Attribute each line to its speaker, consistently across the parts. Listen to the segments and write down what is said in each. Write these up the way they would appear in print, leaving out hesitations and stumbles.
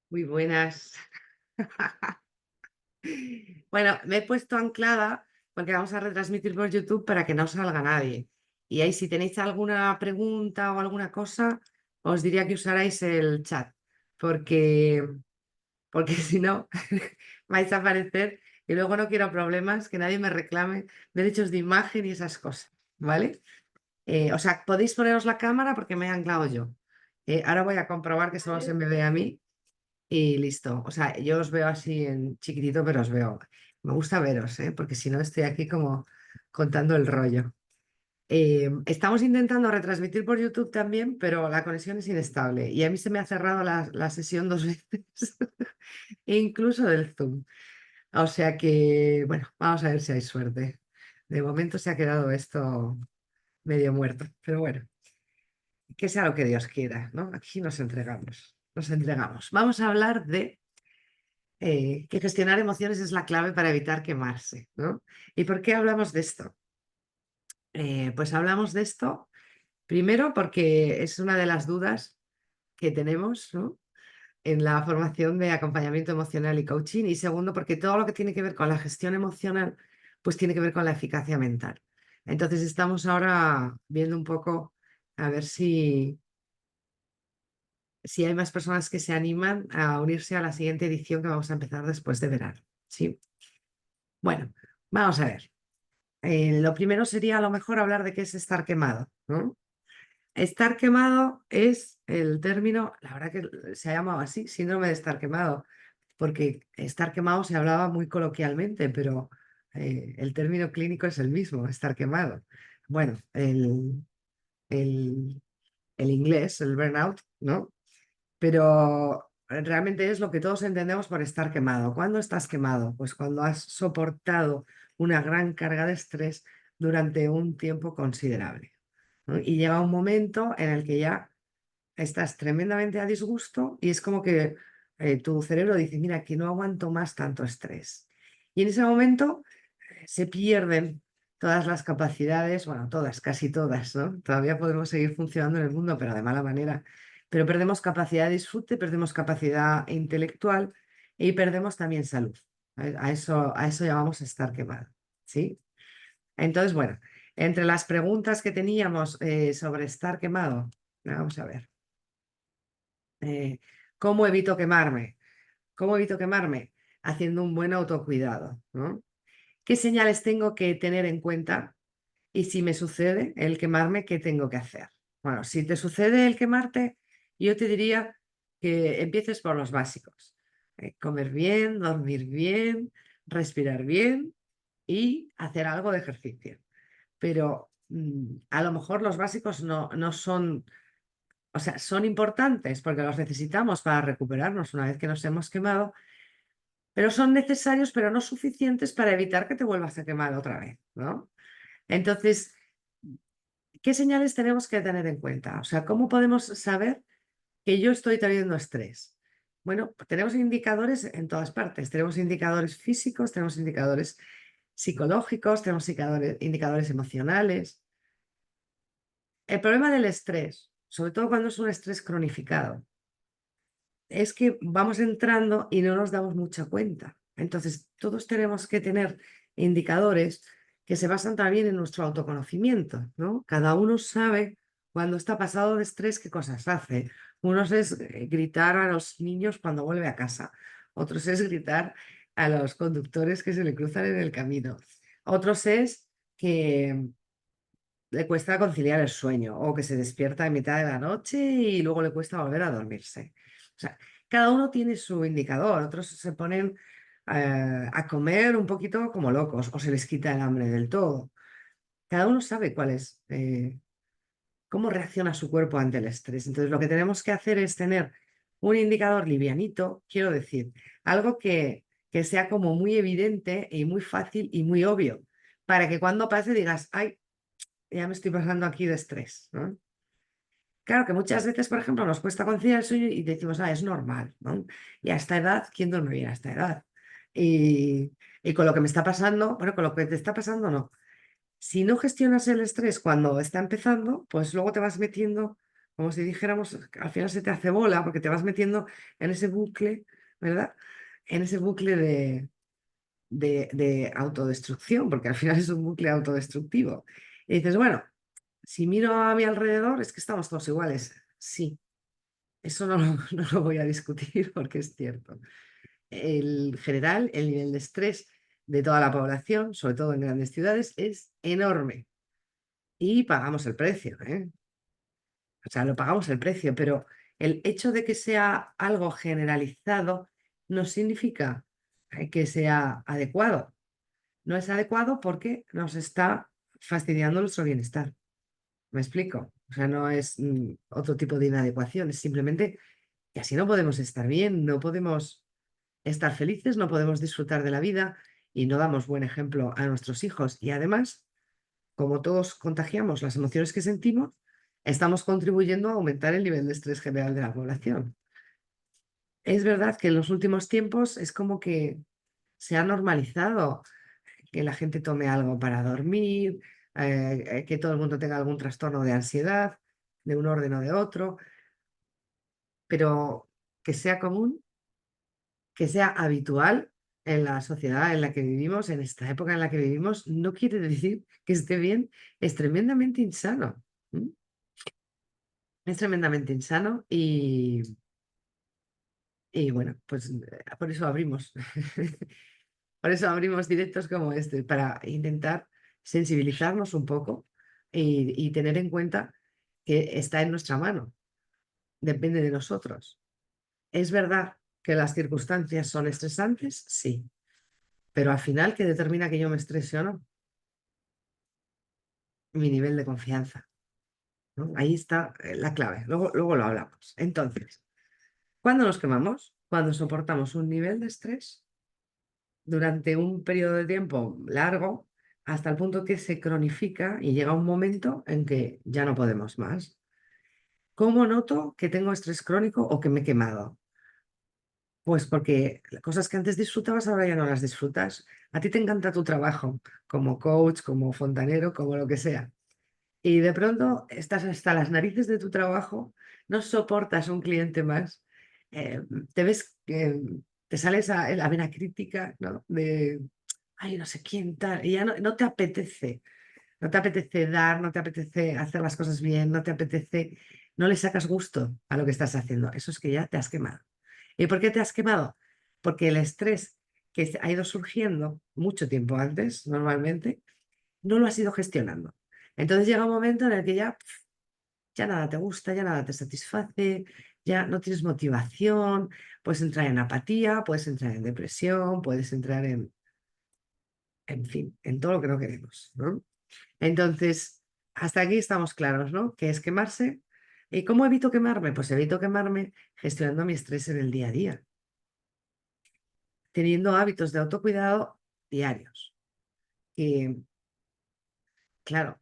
Speaker 1: Muy buenas. Bueno, me he puesto anclada porque vamos a retransmitir por YouTube para que no salga nadie. Y ahí, si tenéis alguna pregunta o alguna cosa, os diría que usarais el chat, porque, porque si no, vais a aparecer y luego no quiero problemas, que nadie me reclame derechos de imagen y esas cosas, ¿vale? O sea, podéis poneros la cámara porque me he anclado yo. Ahora voy a comprobar que solo se me ve a mí. Y listo. O sea, yo os veo así en chiquitito, pero os veo. Me gusta veros, ¿eh? Porque si no estoy aquí como contando el rollo. Estamos intentando retransmitir por YouTube también, pero la conexión es inestable. Y a mí se me ha cerrado la sesión dos veces, e incluso del Zoom. O sea que, bueno, vamos a ver si hay suerte. De momento se ha quedado esto medio muerto, pero bueno, que sea lo que Dios quiera, ¿no? Aquí nos entregamos, nos entregamos. Vamos a hablar de que gestionar emociones es la clave para evitar quemarse, ¿no? ¿Y por qué hablamos de esto? Pues hablamos de esto primero porque es una de las dudas que tenemos, ¿no? En la formación de acompañamiento emocional y coaching, y segundo porque todo lo que tiene que ver con la gestión emocional pues tiene que ver con la eficacia mental. Entonces estamos ahora viendo un poco a ver si hay más personas que se animan a unirse a la siguiente edición que vamos a empezar después de verano. Sí. Bueno, vamos a ver. Lo primero sería a lo mejor hablar de qué es estar quemado, ¿no? Estar quemado es el término, la verdad que se ha llamado así, síndrome de estar quemado, porque estar quemado se hablaba muy coloquialmente, pero el término clínico es el mismo, estar quemado. Bueno, el, el inglés, el burnout, ¿no? Pero realmente es lo que todos entendemos por estar quemado. ¿Cuándo estás quemado? Pues cuando has soportado una gran carga de estrés durante un tiempo considerable, ¿no? Y llega un momento en el que ya estás tremendamente a disgusto y es como que tu cerebro dice, mira, que no aguanto más tanto estrés. Y en ese momento se pierden todas las capacidades, bueno, todas, casi todas, ¿no? Todavía podemos seguir funcionando en el mundo, pero de mala manera. Pero perdemos capacidad de disfrute, perdemos capacidad intelectual y perdemos también salud. A eso llamamos estar quemado, ¿sí? Entonces, bueno, entre las preguntas que teníamos sobre estar quemado, vamos a ver, eh, ¿cómo evito quemarme? ¿Cómo evito quemarme? Haciendo un buen autocuidado, ¿no? ¿Qué señales tengo que tener en cuenta? Y si me sucede el quemarme, ¿qué tengo que hacer? Bueno, si te sucede el quemarte, yo te diría que empieces por los básicos. Comer bien, dormir bien, respirar bien y hacer algo de ejercicio. Pero a lo mejor los básicos no son, o sea, son importantes porque los necesitamos para recuperarnos una vez que nos hemos quemado, pero son necesarios, pero no suficientes para evitar que te vuelvas a quemar otra vez, ¿no? Entonces, ¿qué señales tenemos que tener en cuenta? O sea, ¿cómo podemos saber que yo estoy teniendo estrés? Bueno, pues tenemos indicadores en todas partes. Tenemos indicadores físicos, tenemos indicadores psicológicos, tenemos indicadores emocionales. El problema del estrés, sobre todo cuando es un estrés cronificado, es que vamos entrando y no nos damos mucha cuenta. Entonces, todos tenemos que tener indicadores que se basan también en nuestro autoconocimiento, ¿no? Cada uno sabe cuando está pasado de estrés qué cosas hace. Unos es gritar a los niños cuando vuelve a casa, otros es gritar a los conductores que se le cruzan en el camino, otros es que le cuesta conciliar el sueño o que se despierta en mitad de la noche y luego le cuesta volver a dormirse. O sea, cada uno tiene su indicador, otros se ponen a comer un poquito como locos o se les quita el hambre del todo. Cada uno sabe cuál es, cómo reacciona su cuerpo ante el estrés. Entonces, lo que tenemos que hacer es tener un indicador livianito, quiero decir, algo que sea como muy evidente y muy fácil y muy obvio, para que cuando pase digas, ay, ya me estoy pasando aquí de estrés, ¿no? Claro que muchas veces, por ejemplo, nos cuesta conciliar el sueño y decimos, es normal, ¿no? Y a esta edad, ¿quién duerme bien a esta edad? Y con lo que me está pasando, bueno, con lo que te está pasando, no. Si no gestionas el estrés cuando está empezando, pues luego te vas metiendo como si dijéramos, al final se te hace bola porque te vas metiendo en ese bucle, ¿verdad? En ese bucle de autodestrucción, porque al final es un bucle autodestructivo. Y dices, bueno, si miro a mi alrededor, es que estamos todos iguales. Sí, eso no, no lo voy a discutir porque es cierto. El general, el nivel de estrés de toda la población, sobre todo en grandes ciudades, es enorme y pagamos el precio, ¿eh? O sea, lo pagamos el precio, pero el hecho de que sea algo generalizado no significa que sea adecuado. No es adecuado porque nos está fastidiando nuestro bienestar. ¿Me explico? O sea, no es otro tipo de inadecuación, es simplemente que así no podemos estar bien, no podemos estar felices, no podemos disfrutar de la vida y no damos buen ejemplo a nuestros hijos. Y además, como todos contagiamos las emociones que sentimos, estamos contribuyendo a aumentar el nivel de estrés general de la población. Es verdad que en los últimos tiempos es como que se ha normalizado que la gente tome algo para dormir, que todo el mundo tenga algún trastorno de ansiedad, de un orden o de otro, pero que sea común, que sea habitual en la sociedad en la que vivimos, en esta época en la que vivimos, no quiere decir que esté bien, es tremendamente insano. ¿M? Es tremendamente insano y bueno, pues por eso abrimos. Por eso abrimos directos como este, para intentar sensibilizarnos un poco y tener en cuenta que está en nuestra mano, depende de nosotros. ¿Es verdad que las circunstancias son estresantes? Sí, pero al final, ¿qué determina que yo me estrese o no? Mi nivel de confianza, ¿no? Ahí está la clave, luego lo hablamos. Entonces, ¿cuándo nos quemamos? Cuando soportamos un nivel de estrés durante un periodo de tiempo largo hasta el punto que se cronifica y llega un momento en que ya no podemos más. ¿Cómo noto que tengo estrés crónico o que me he quemado? Pues porque cosas que antes disfrutabas ahora ya no las disfrutas. A ti te encanta tu trabajo como coach, como fontanero, como lo que sea. Y de pronto estás hasta las narices de tu trabajo, no soportas un cliente más, eh, te ves, te sale la vena crítica, ¿no? De, ay, no sé quién tal, y ya no te apetece, no te apetece dar, no te apetece hacer las cosas bien, no te apetece, no le sacas gusto a lo que estás haciendo. Eso es que ya te has quemado. ¿Y por qué te has quemado? Porque el estrés que ha ido surgiendo mucho tiempo antes, normalmente, no lo has ido gestionando. Entonces llega un momento en el que ya nada te gusta, ya nada te satisface, ya no tienes motivación, puedes entrar en apatía, puedes entrar en depresión, puedes entrar en fin, en todo lo que no queremos, ¿no? Entonces, hasta aquí estamos claros, ¿no? ¿Qué es quemarse? ¿Y cómo evito quemarme? Pues evito quemarme gestionando mi estrés en el día a día, teniendo hábitos de autocuidado diarios. Que, claro,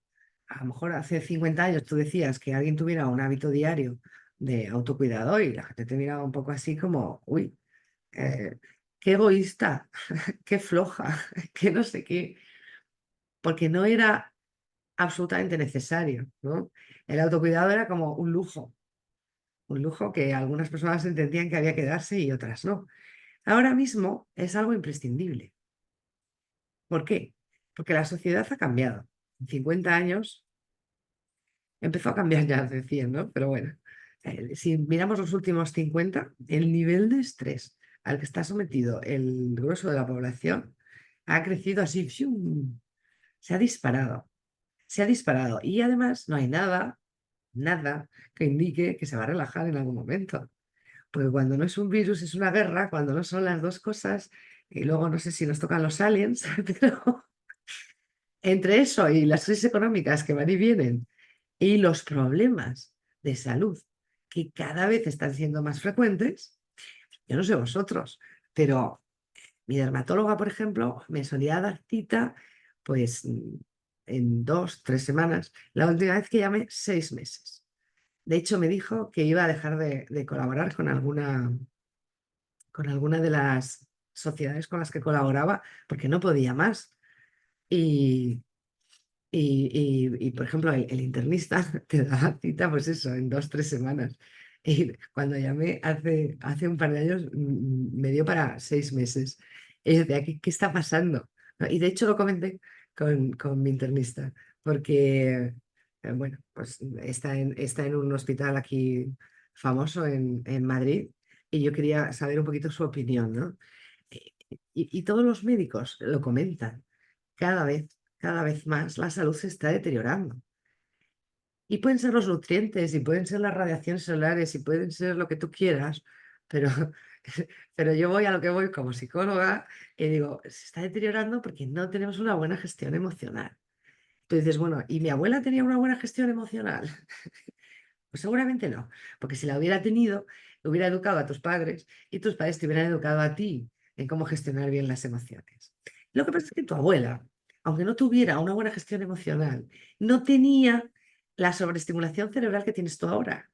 Speaker 1: a lo mejor hace 50 años tú decías que alguien tuviera un hábito diario de autocuidado y la gente te miraba un poco así como, uy, eh, qué egoísta, qué floja, qué no sé qué, porque no era absolutamente necesario, ¿no? El autocuidado era como un lujo que algunas personas entendían que había que darse y otras no. Ahora mismo es algo imprescindible. ¿Por qué? Porque la sociedad ha cambiado. En 50 años empezó a cambiar ya hace 100, ¿no? Pero bueno, si miramos los últimos 50, el nivel de estrés al que está sometido el grueso de la población ha crecido así, ¡fium! Se ha disparado, se ha disparado. Y además no hay nada que indique que se va a relajar en algún momento. Porque cuando no es un virus es una guerra, cuando no son las dos cosas, y luego no sé si nos tocan los aliens, pero entre eso y las crisis económicas que van y vienen y los problemas de salud que cada vez están siendo más frecuentes, yo no sé vosotros, pero mi dermatóloga, por ejemplo, me solía dar cita pues en 2, 3 semanas. La última vez que llamé, 6 meses. De hecho, me dijo que iba a dejar de colaborar con alguna de las sociedades con las que colaboraba porque no podía más. Y, Y, por ejemplo, el internista te da cita, pues eso, en 2, 3 semanas. Y cuando llamé hace un par de años, me dio para 6 meses. Y yo decía, ¿qué está pasando? ¿No? Y de hecho lo comenté con mi internista, porque, bueno, pues está en un hospital aquí famoso en Madrid, y yo quería saber un poquito su opinión, ¿no? Y todos los médicos lo comentan. Cada vez más la salud se está deteriorando. Y pueden ser los nutrientes, y pueden ser las radiaciones solares, y pueden ser lo que tú quieras, pero, pero yo voy a lo que voy como psicóloga y digo, se está deteriorando porque no tenemos una buena gestión emocional. Tú dices, bueno, ¿y mi abuela tenía una buena gestión emocional? Pues seguramente no, porque si la hubiera tenido, hubiera educado a tus padres y tus padres te hubieran educado a ti en cómo gestionar bien las emociones. Lo que pasa es que tu abuela, aunque no tuviera una buena gestión emocional, no tenía la sobreestimulación cerebral que tienes tú ahora.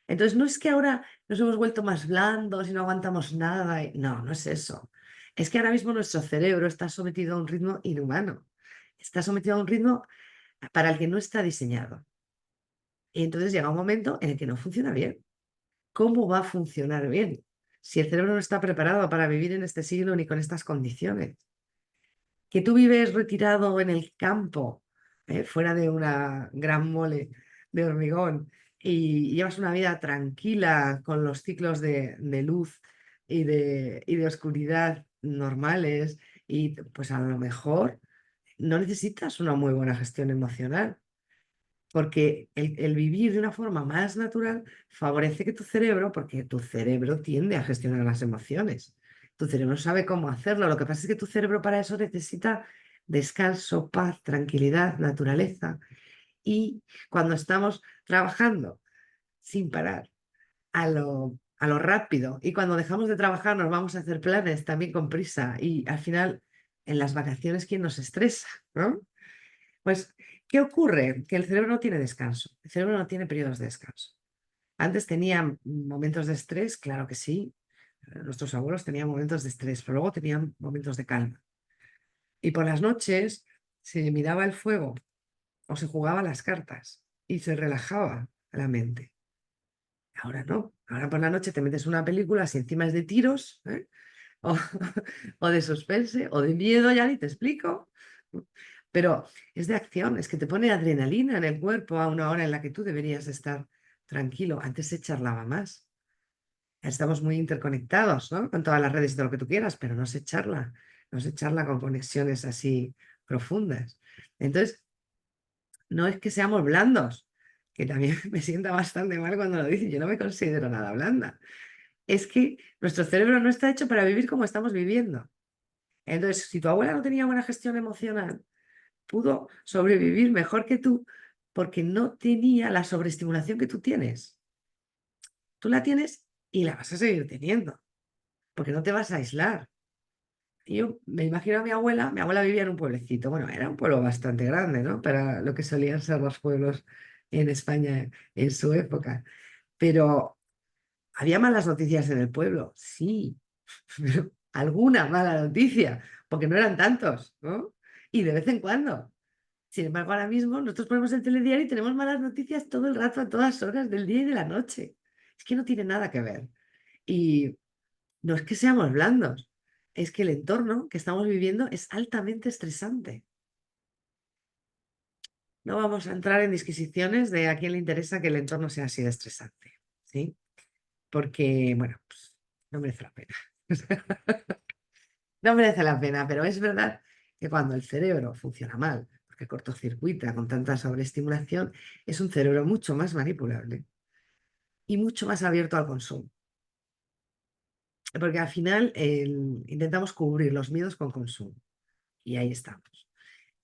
Speaker 1: Entonces, no es que ahora nos hemos vuelto más blandos y no aguantamos nada. No, no es eso. Es que ahora mismo nuestro cerebro está sometido a un ritmo inhumano. Está sometido a un ritmo para el que no está diseñado. Y entonces llega un momento en el que no funciona bien. ¿Cómo va a funcionar bien si el cerebro no está preparado para vivir en este siglo ni con estas condiciones? Que tú vives retirado en el campo, fuera de una gran mole de hormigón, y llevas una vida tranquila con los ciclos de luz y de oscuridad normales, y pues a lo mejor no necesitas una muy buena gestión emocional, porque el vivir de una forma más natural favorece que tu cerebro, porque tu cerebro tiende a gestionar las emociones. Tu cerebro sabe cómo hacerlo. Lo que pasa es que tu cerebro para eso necesita descanso, paz, tranquilidad, naturaleza. Y cuando estamos trabajando sin parar, a lo rápido, y cuando dejamos de trabajar nos vamos a hacer planes también con prisa, y al final en las vacaciones, ¿quién nos estresa? ¿No? Pues, ¿qué ocurre? Que el cerebro no tiene descanso, el cerebro no tiene periodos de descanso. Antes tenían momentos de estrés, claro que sí. Nuestros abuelos tenían momentos de estrés, pero luego tenían momentos de calma. Y por las noches se miraba el fuego o se jugaba a las cartas y se relajaba la mente. Ahora no. Ahora por la noche te metes una película, si encima es de tiros, o, o de suspense, o de miedo, ya ni te explico. Pero es de acción, es que te pone adrenalina en el cuerpo a una hora en la que tú deberías estar tranquilo. Antes se charlaba más. Estamos muy interconectados, ¿no? Con todas las redes y todo lo que tú quieras, pero no se charla con conexiones así profundas. Entonces, no es que seamos blandos, que también me sienta bastante mal cuando lo dicen, yo no me considero nada blanda. Es que nuestro cerebro no está hecho para vivir como estamos viviendo. Entonces, si tu abuela no tenía buena gestión emocional, pudo sobrevivir mejor que tú porque no tenía la sobreestimulación que tú tienes. Tú la tienes y la vas a seguir teniendo, porque no te vas a aislar. Y yo me imagino a mi abuela vivía en un pueblecito, bueno, era un pueblo bastante grande, ¿no? Para lo que solían ser los pueblos en España en su época. Pero había malas noticias en el pueblo, sí, pero alguna mala noticia, porque no eran tantos, ¿no? Y de vez en cuando. Sin embargo, ahora mismo nosotros ponemos el telediario y tenemos malas noticias todo el rato, a todas horas del día y de la noche. Es que no tiene nada que ver. Y no es que seamos blandos, es que el entorno que estamos viviendo es altamente estresante. No vamos a entrar en disquisiciones de a quién le interesa que el entorno sea así de estresante, ¿sí? Porque, bueno, pues, no merece la pena. No merece la pena, pero es verdad que cuando el cerebro funciona mal, porque cortocircuita con tanta sobreestimulación, es un cerebro mucho más manipulable y mucho más abierto al consumo. Porque al final intentamos cubrir los miedos con consumo, y ahí estamos.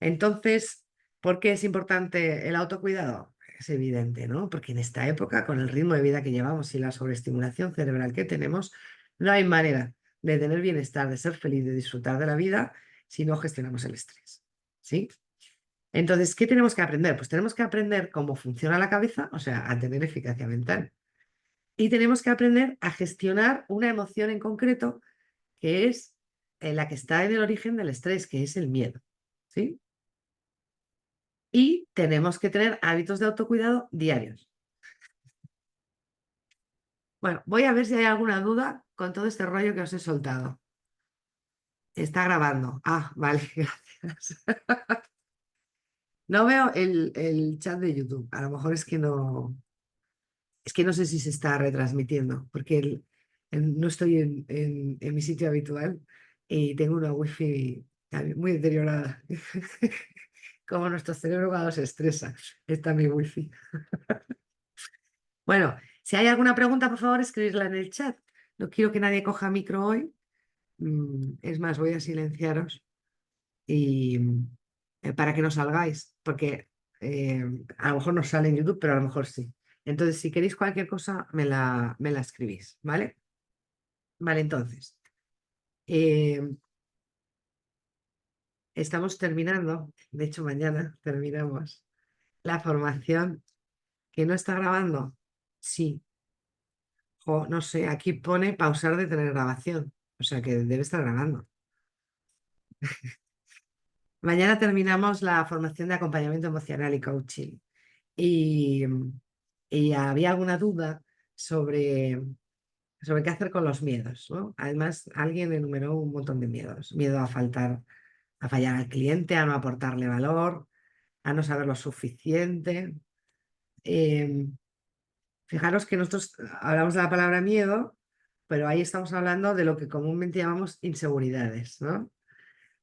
Speaker 1: Entonces, ¿por qué es importante el autocuidado? Es evidente, ¿no? Porque en esta época, con el ritmo de vida que llevamos y la sobreestimulación cerebral que tenemos, no hay manera de tener bienestar, de ser feliz, de disfrutar de la vida si no gestionamos el estrés, ¿sí? Entonces, ¿qué tenemos que aprender? Pues tenemos que aprender cómo funciona la cabeza, o sea, a tener eficacia mental. Y tenemos que aprender a gestionar una emoción en concreto, que es la que está en el origen del estrés, que es el miedo, ¿sí? Y tenemos que tener hábitos de autocuidado diarios. Bueno, voy a ver si hay alguna duda con todo este rollo que os he soltado. Está grabando. Ah, vale, gracias. No veo el chat de YouTube. A lo mejor es que no sé si se está retransmitiendo, porque no estoy en mi sitio habitual y tengo una wifi también muy deteriorada. Como nuestro cerebro cuando se estresa, está mi wifi. Bueno, si hay alguna pregunta, por favor, escribirla en el chat. No quiero que nadie coja micro hoy. Es más, voy a silenciaros y para que no salgáis, porque a lo mejor no sale en YouTube, pero a lo mejor sí. Entonces, si queréis cualquier cosa, me la escribís, ¿vale? Vale, entonces, eh, estamos terminando, de hecho, mañana terminamos la formación que no está grabando. Sí, no sé, aquí pone pausar de tener grabación, o sea que debe estar grabando. Mañana terminamos la formación de acompañamiento emocional y coaching. Y, y había alguna duda sobre qué hacer con los miedos, ¿no? Además, alguien enumeró un montón de miedos. Miedo a fallar al cliente, a no aportarle valor, a no saber lo suficiente. Eh, Fijaros que nosotros hablamos de la palabra miedo, pero ahí estamos hablando de lo que comúnmente llamamos inseguridades, ¿no?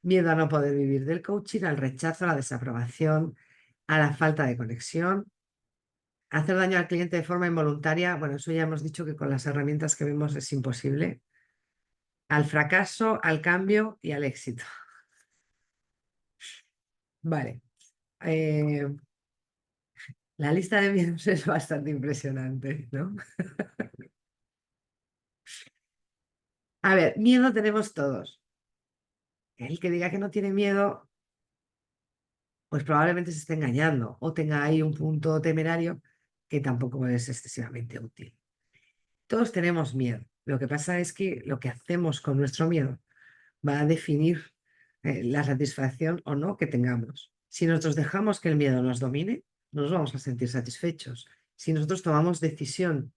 Speaker 1: Miedo a no poder vivir del coaching, al rechazo, a la desaprobación, a la falta de conexión, hacer daño al cliente de forma involuntaria. Bueno, eso ya hemos dicho que con las herramientas que vemos es imposible. Al fracaso, al cambio y al éxito. Vale. Eh, la lista de miedos es bastante impresionante, ¿no? A ver, miedo tenemos todos. El que diga que no tiene miedo, pues probablemente se esté engañando o tenga ahí un punto temerario que tampoco es excesivamente útil. Todos tenemos miedo. Lo que pasa es que lo que hacemos con nuestro miedo va a definir la satisfacción o no que tengamos. Si nosotros dejamos que el miedo nos domine, no nos vamos a sentir satisfechos. Si nosotros tomamos decisión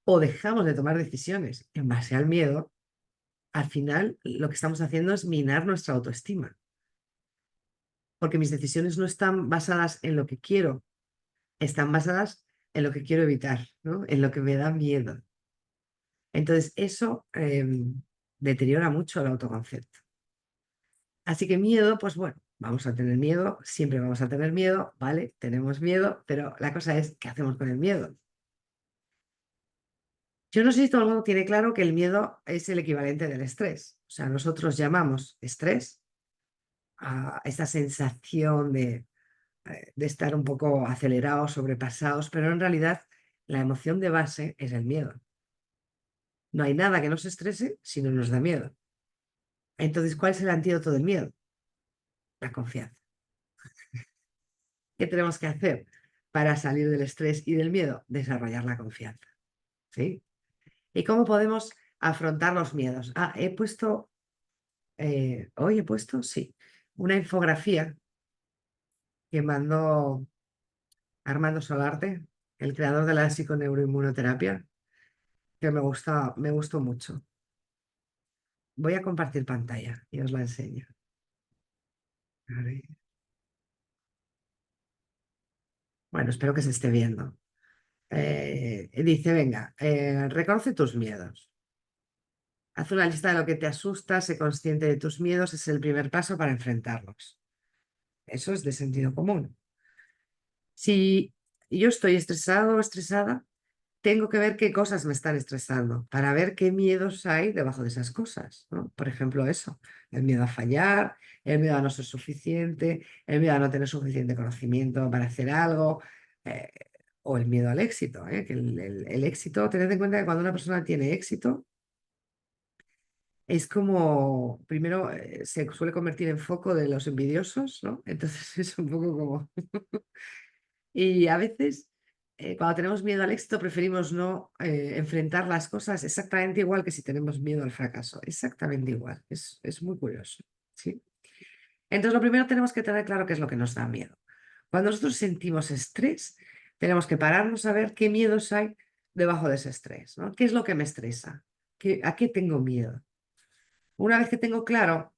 Speaker 1: o dejamos de tomar decisiones en base al miedo, al final lo que estamos haciendo es minar nuestra autoestima, porque mis decisiones no están basadas en lo que quiero, están basadas en lo que quiero evitar, ¿no? En lo que me da miedo. Entonces, eso deteriora mucho el autoconcepto. Así que miedo, pues bueno, vamos a tener miedo, siempre vamos a tener miedo, ¿vale? Tenemos miedo, pero la cosa es, ¿qué hacemos con el miedo? Yo no sé si todo el mundo tiene claro que el miedo es el equivalente del estrés. O sea, nosotros llamamos estrés a esta sensación de estar un poco acelerados, sobrepasados, pero en realidad la emoción de base es el miedo. No hay nada que nos estrese si no nos da miedo. Entonces, ¿cuál es el antídoto del miedo? La confianza. ¿Qué tenemos que hacer para salir del estrés y del miedo? Desarrollar la confianza. ¿Sí? ¿Y cómo podemos afrontar los miedos? Ah, hoy he puesto, sí, una infografía que mandó Armando Solarte, el creador de la psiconeuroinmunoterapia, que me gustó mucho. Voy a compartir pantalla y os la enseño. A ver. Bueno, espero que se esté viendo. Dice, venga, reconoce tus miedos. Haz una lista de lo que te asusta, sé consciente de tus miedos, es el primer paso para enfrentarlos. Eso es de sentido común. Si yo estoy estresado o estresada, tengo que ver qué cosas me están estresando para ver qué miedos hay debajo de esas cosas, ¿no? Por ejemplo, eso, el miedo a fallar, el miedo a no ser suficiente, el miedo a no tener suficiente conocimiento para hacer algo, eh, o el miedo al éxito, ¿eh? Que el éxito, tened en cuenta que cuando una persona tiene éxito, es como, primero, se suele convertir en foco de los envidiosos, ¿no? Entonces es un poco como... Y a veces, cuando tenemos miedo al éxito, preferimos no enfrentar las cosas exactamente igual que si tenemos miedo al fracaso. Exactamente igual. Es muy curioso, ¿sí? Entonces, lo primero tenemos que tener claro qué es lo que nos da miedo. Cuando nosotros sentimos estrés, tenemos que pararnos a ver qué miedos hay debajo de ese estrés, ¿no? ¿Qué es lo que me estresa? ¿A qué tengo miedo? Una vez que tengo claro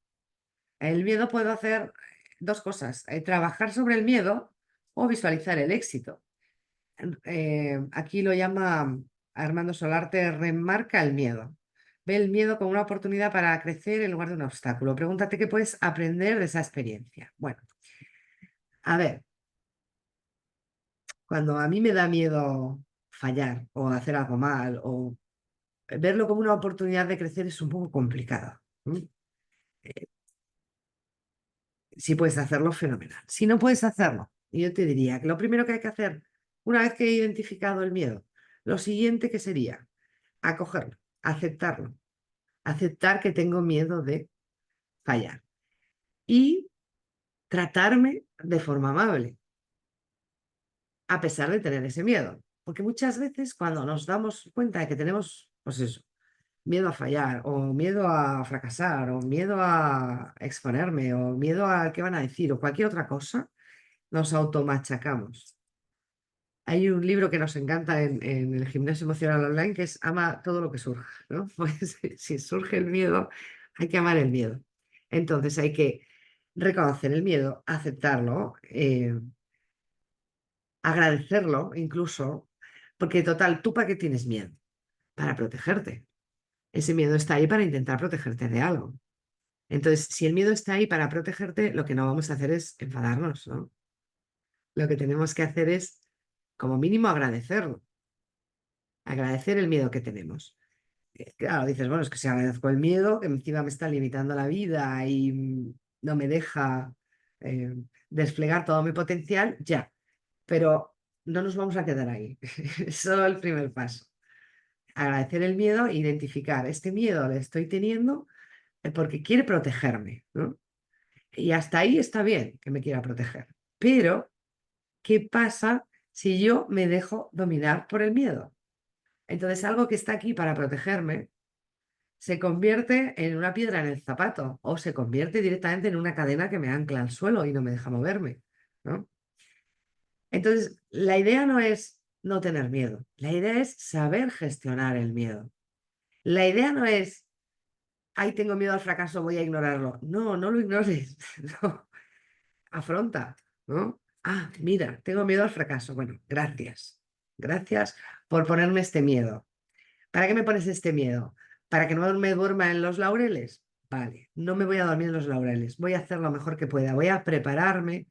Speaker 1: el miedo, puedo hacer dos cosas: trabajar sobre el miedo o visualizar el éxito. Aquí lo llama Armando Solarte, remarca el miedo. Ve el miedo como una oportunidad para crecer en lugar de un obstáculo. Pregúntate qué puedes aprender de esa experiencia. Bueno, a ver, cuando a mí me da miedo fallar o hacer algo mal o verlo como una oportunidad de crecer, es un poco complicado. ¿M? Si puedes hacerlo, fenomenal. Si no puedes hacerlo, yo te diría que lo primero que hay que hacer, una vez que he identificado el miedo, lo siguiente que sería acogerlo, aceptarlo, aceptar que tengo miedo de fallar y tratarme de forma amable, a pesar de tener ese miedo. Porque muchas veces cuando nos damos cuenta de que tenemos, pues eso, miedo a fallar o miedo a fracasar o miedo a exponerme o miedo a qué van a decir o cualquier otra cosa, nos automachacamos. Hay un libro que nos encanta en el gimnasio emocional online, que es Ama todo lo que surja, ¿no? Pues si surge el miedo, hay que amar el miedo. Entonces hay que reconocer el miedo, aceptarlo, agradecerlo incluso, porque total, ¿tú para qué tienes miedo? Para protegerte. Ese miedo está ahí para intentar protegerte de algo. Entonces, si el miedo está ahí para protegerte, lo que no vamos a hacer es enfadarnos, ¿no? Lo que tenemos que hacer es, como mínimo, agradecerlo, agradecer el miedo que tenemos. Claro, dices, bueno, es que si agradezco el miedo, que encima me está limitando la vida y no me deja eh, desplegar todo mi potencial, ya. Pero no nos vamos a quedar ahí. Es solo el primer paso. Agradecer el miedo e identificar, este miedo le estoy teniendo porque quiere protegerme, ¿no? Y hasta ahí está bien que me quiera proteger. Pero, ¿qué pasa si yo me dejo dominar por el miedo? Entonces, algo que está aquí para protegerme se convierte en una piedra en el zapato o se convierte directamente en una cadena que me ancla al suelo y no me deja moverme, ¿no? Entonces, la idea no es no tener miedo, la idea es saber gestionar el miedo. La idea no es, ay, tengo miedo al fracaso, voy a ignorarlo. No, no lo ignores, no, afronta, ¿no? Ah, mira, tengo miedo al fracaso. Bueno, gracias. Gracias por ponerme este miedo. ¿Para qué me pones este miedo? ¿Para que no me duerma en los laureles? Vale, no me voy a dormir en los laureles. Voy a hacer lo mejor que pueda. Voy a prepararme,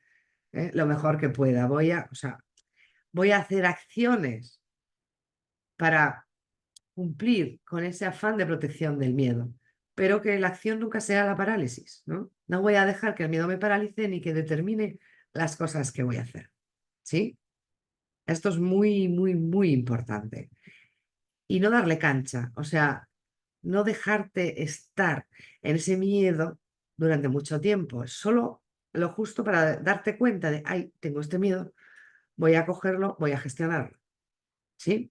Speaker 1: lo mejor que pueda. O sea, voy a hacer acciones para cumplir con ese afán de protección del miedo, pero que la acción nunca sea la parálisis, ¿no? No voy a dejar que el miedo me paralice ni que determine las cosas que voy a hacer, ¿sí? Esto es muy, muy, muy importante. Y no darle cancha, o sea, no dejarte estar en ese miedo durante mucho tiempo, es solo lo justo para darte cuenta de, ay, tengo este miedo, voy a cogerlo, voy a gestionarlo, ¿sí?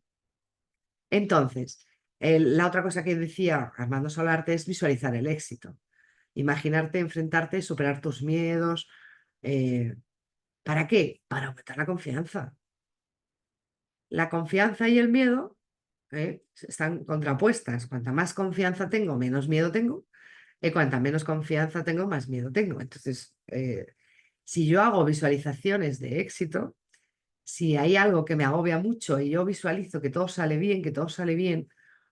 Speaker 1: Entonces, la otra cosa que decía Armando Solarte es visualizar el éxito, imaginarte, enfrentarte, superar tus miedos. eh, ¿Para qué? Para aumentar la confianza. La confianza y el miedo están contrapuestas. Cuanta más confianza tengo, menos miedo tengo. Y cuanta menos confianza tengo, más miedo tengo. Entonces, si yo hago visualizaciones de éxito, si hay algo que me agobia mucho y yo visualizo que todo sale bien, que todo sale bien,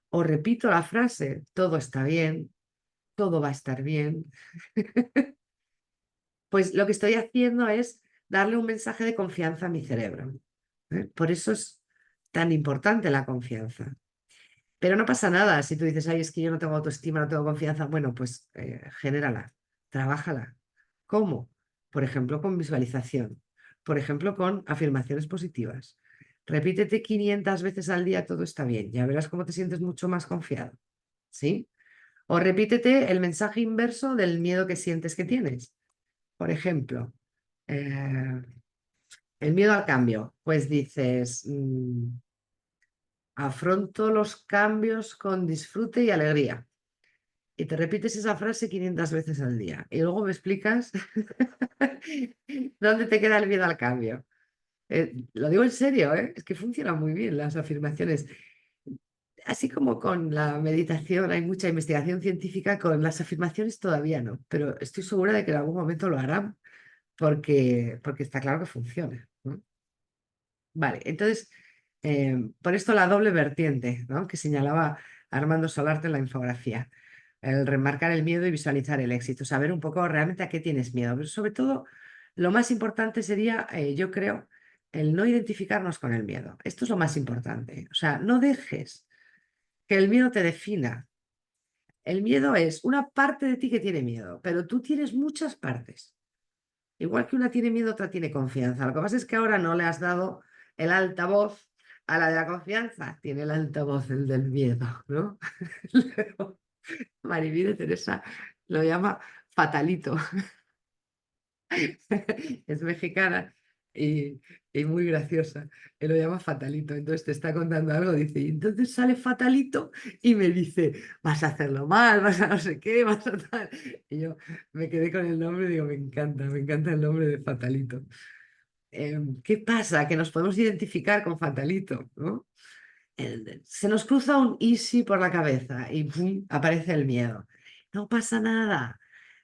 Speaker 1: o repito la frase, todo está bien, todo va a estar bien, pues lo que estoy haciendo es darle un mensaje de confianza a mi cerebro. Por eso es tan importante la confianza. Pero no pasa nada si tú dices, ay, es que yo no tengo autoestima, no tengo confianza. Bueno, pues genérala, trabájala. ¿Cómo? Por ejemplo, con visualización. Por ejemplo, con afirmaciones positivas. Repítete 500 veces al día, todo está bien. Ya verás cómo te sientes mucho más confiado. ¿Sí? O repítete el mensaje inverso del miedo que sientes que tienes. Por ejemplo, eh, el miedo al cambio. Pues dices, afronto los cambios con disfrute y alegría. y te repites esa frase 500 veces al día. Y luego me explicas dónde te queda el miedo al cambio. Lo digo en serio, ¿eh? Es que funcionan muy bien las afirmaciones. Así como con la meditación hay mucha investigación científica, con las afirmaciones todavía no, pero estoy segura de que en algún momento lo harán porque está claro que funciona, ¿no? Vale, entonces, por esto la doble vertiente, ¿no? Que señalaba Armando Solarte en la infografía, el remarcar el miedo y visualizar el éxito, saber un poco realmente a qué tienes miedo, pero sobre todo lo más importante sería, yo creo, el no identificarnos con el miedo. Esto es lo más importante, o sea, no dejes que el miedo te defina. El miedo es una parte de ti que tiene miedo, pero tú tienes muchas partes. Igual que una tiene miedo, otra tiene confianza. Lo que pasa es que ahora no le has dado el altavoz a la de la confianza, tiene el altavoz el del miedo, ¿no? Luego, Maribí de Teresa lo llama fatalito. Es mexicana y, y muy graciosa. Él lo llama fatalito. Entonces te está contando algo, dice, y entonces sale fatalito y me dice, vas a hacerlo mal, vas a no sé qué, vas a tal. Y yo me quedé con el nombre y digo, me encanta el nombre de fatalito. ¿Qué pasa? Que nos podemos identificar con fatalito, ¿no? Se nos cruza un easy por la cabeza y ¡pum! Aparece el miedo. No pasa nada.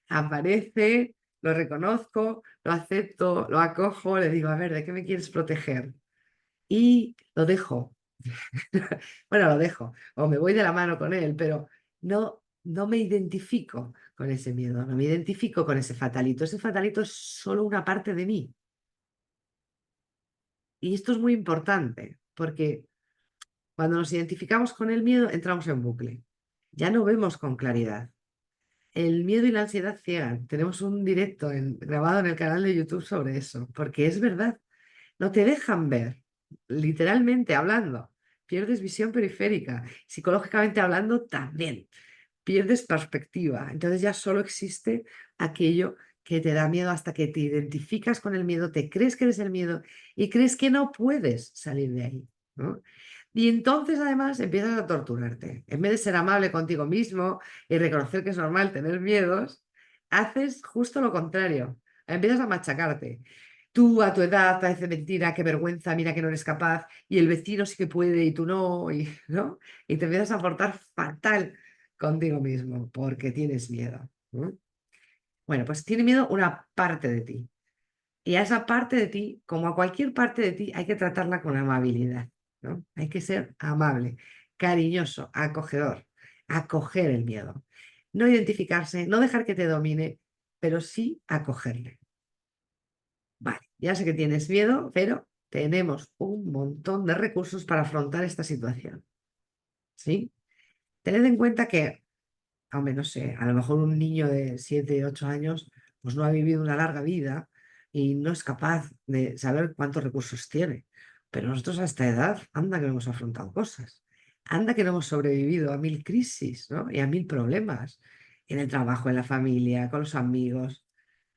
Speaker 1: Aparece, lo reconozco, lo acepto, lo acojo, le digo, a ver, ¿de qué me quieres proteger? Y lo dejo. Bueno, lo dejo. O me voy de la mano con él, pero no me identifico con ese miedo, no me identifico con ese fatalito. Ese fatalito es solo una parte de mí. Y esto es muy importante, porque cuando nos identificamos con el miedo, entramos en bucle. Ya no vemos con claridad. El miedo y la ansiedad ciegan. Tenemos un directo grabado en el canal de YouTube sobre eso, porque es verdad, no te dejan ver, literalmente hablando. Pierdes visión periférica, psicológicamente hablando también. Pierdes perspectiva. Entonces ya solo existe aquello que te da miedo hasta que te identificas con el miedo, te crees que eres el miedo y crees que no puedes salir de ahí, ¿no? Y entonces además empiezas a torturarte. En vez de ser amable contigo mismo y reconocer que es normal tener miedos, haces justo lo contrario. Empiezas a machacarte. Tú a tu edad parece mentira, qué vergüenza, mira que no eres capaz, y el vecino sí que puede y tú no, y, ¿no? Y te empiezas a portar fatal contigo mismo porque tienes miedo, ¿no? Bueno, pues tiene miedo una parte de ti. Y a esa parte de ti, como a cualquier parte de ti, hay que tratarla con amabilidad, ¿no? Hay que ser amable, cariñoso, acogedor, acoger el miedo. No identificarse, no dejar que te domine, pero sí acogerle. Vale, ya sé que tienes miedo, pero tenemos un montón de recursos para afrontar esta situación, ¿sí? Tened en cuenta que, hombre, no sé, a lo mejor un niño de 7 8 años, pues no ha vivido una larga vida y no es capaz de saber cuántos recursos tiene. Pero nosotros a esta edad, anda que no hemos afrontado cosas. Anda que no hemos sobrevivido a mil crisis, ¿no? Y a mil problemas en el trabajo, en la familia, con los amigos.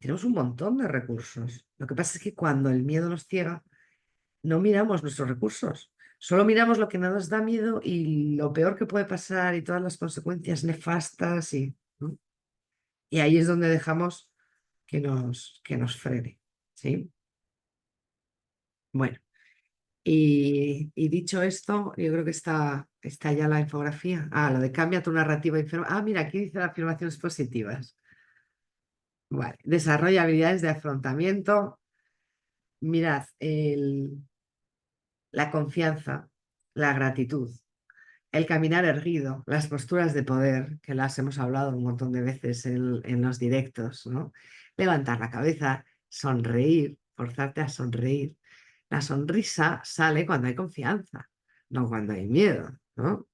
Speaker 1: Tenemos un montón de recursos. Lo que pasa es que cuando el miedo nos ciega, no miramos nuestros recursos. Solo miramos lo que no nos da miedo y lo peor que puede pasar y todas las consecuencias nefastas y, ¿no? Y ahí es donde dejamos que nos frene, ¿sí? Bueno, y dicho esto, yo creo que está ya la infografía. Ah, lo de cambia tu narrativa. Ah, mira, aquí dice afirmaciones positivas. Vale, desarrolla habilidades de afrontamiento. Mirad, la confianza, la gratitud. El caminar erguido, las posturas de poder, que las hemos hablado un montón de veces en los directos, ¿no? Levantar la cabeza, sonreír, forzarte a sonreír. La sonrisa sale cuando hay confianza, no cuando hay miedo, ¿no?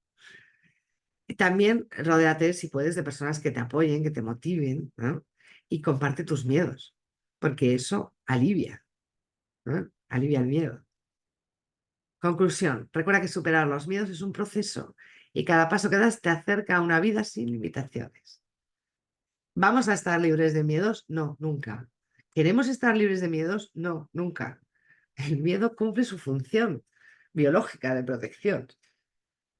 Speaker 1: Y también rodéate, si puedes, de personas que te apoyen, que te motiven, ¿no? Y comparte tus miedos, porque eso alivia, ¿no? Alivia el miedo. Conclusión, recuerda que superar los miedos es un proceso y cada paso que das te acerca a una vida sin limitaciones. ¿Vamos a estar libres de miedos? No, nunca. ¿Queremos estar libres de miedos? No, nunca. El miedo cumple su función biológica de protección.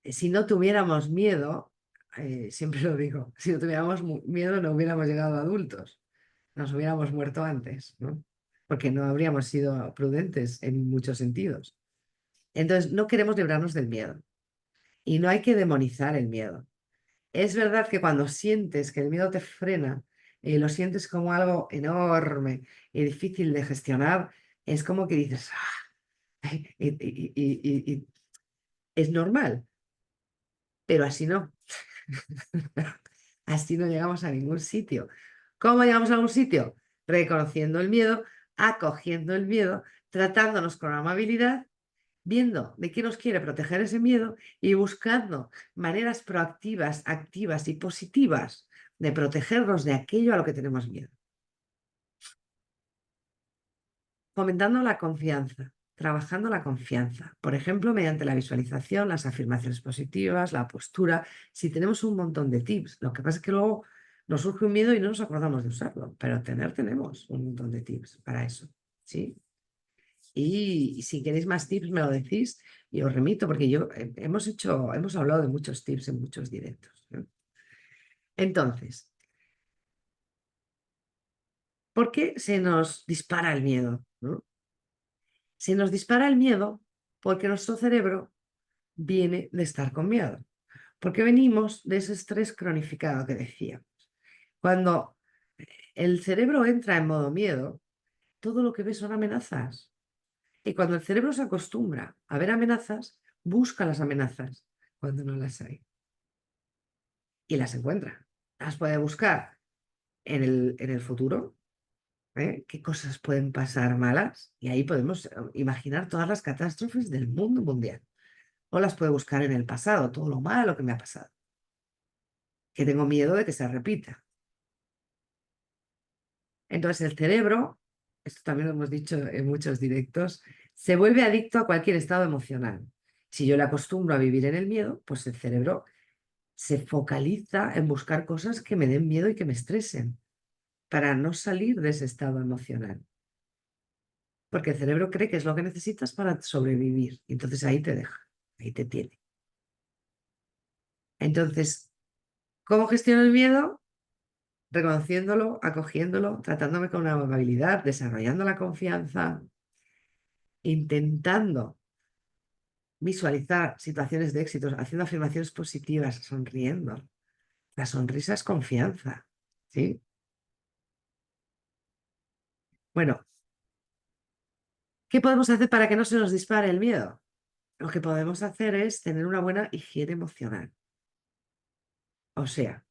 Speaker 1: Si no tuviéramos miedo, siempre lo digo, si no tuviéramos miedo no hubiéramos llegado a adultos, nos hubiéramos muerto antes, ¿no? Porque no habríamos sido prudentes en muchos sentidos. Entonces, no queremos librarnos del miedo y no hay que demonizar el miedo. Es verdad que cuando sientes que el miedo te frena y lo sientes como algo enorme y difícil de gestionar, es como que dices, "Ah", y es normal, pero así no. Así no llegamos a ningún sitio. ¿Cómo llegamos a algún sitio? Reconociendo el miedo, acogiendo el miedo, tratándonos con amabilidad, viendo de qué nos quiere proteger ese miedo y buscando maneras proactivas, activas y positivas de protegernos de aquello a lo que tenemos miedo. Fomentando la confianza, trabajando la confianza, por ejemplo, mediante la visualización, las afirmaciones positivas, la postura. Si tenemos un montón de tips, lo que pasa es que luego nos surge un miedo y no nos acordamos de usarlo, pero tenemos un montón de tips para eso, ¿sí? Y si queréis más tips, me lo decís y os remito, porque hemos hablado de muchos tips en muchos directos, ¿no? Entonces, ¿por qué se nos dispara el miedo, ¿no? Se nos dispara el miedo porque nuestro cerebro viene de estar con miedo, porque venimos de ese estrés cronificado que decía. Cuando el cerebro entra en modo miedo, todo lo que ve son amenazas. Y cuando el cerebro se acostumbra a ver amenazas, busca las amenazas cuando no las hay. Y las encuentra. Las puede buscar en el futuro, ¿eh? ¿Qué cosas pueden pasar malas? Y ahí podemos imaginar todas las catástrofes del mundo mundial. O las puede buscar en el pasado, todo lo malo que me ha pasado, que tengo miedo de que se repita. Entonces el cerebro, esto también lo hemos dicho en muchos directos, se vuelve adicto a cualquier estado emocional. Si yo le acostumbro a vivir en el miedo, pues el cerebro se focaliza en buscar cosas que me den miedo y que me estresen para no salir de ese estado emocional. Porque el cerebro cree que es lo que necesitas para sobrevivir. Y entonces ahí te deja, ahí te tiene. Entonces, ¿cómo gestiono el miedo? Reconociéndolo, acogiéndolo, tratándome con una amabilidad, desarrollando la confianza, intentando visualizar situaciones de éxito, haciendo afirmaciones positivas, sonriendo. La sonrisa es confianza, ¿sí? Bueno, ¿qué podemos hacer para que no se nos dispare el miedo? Lo que podemos hacer es tener una buena higiene emocional. O sea,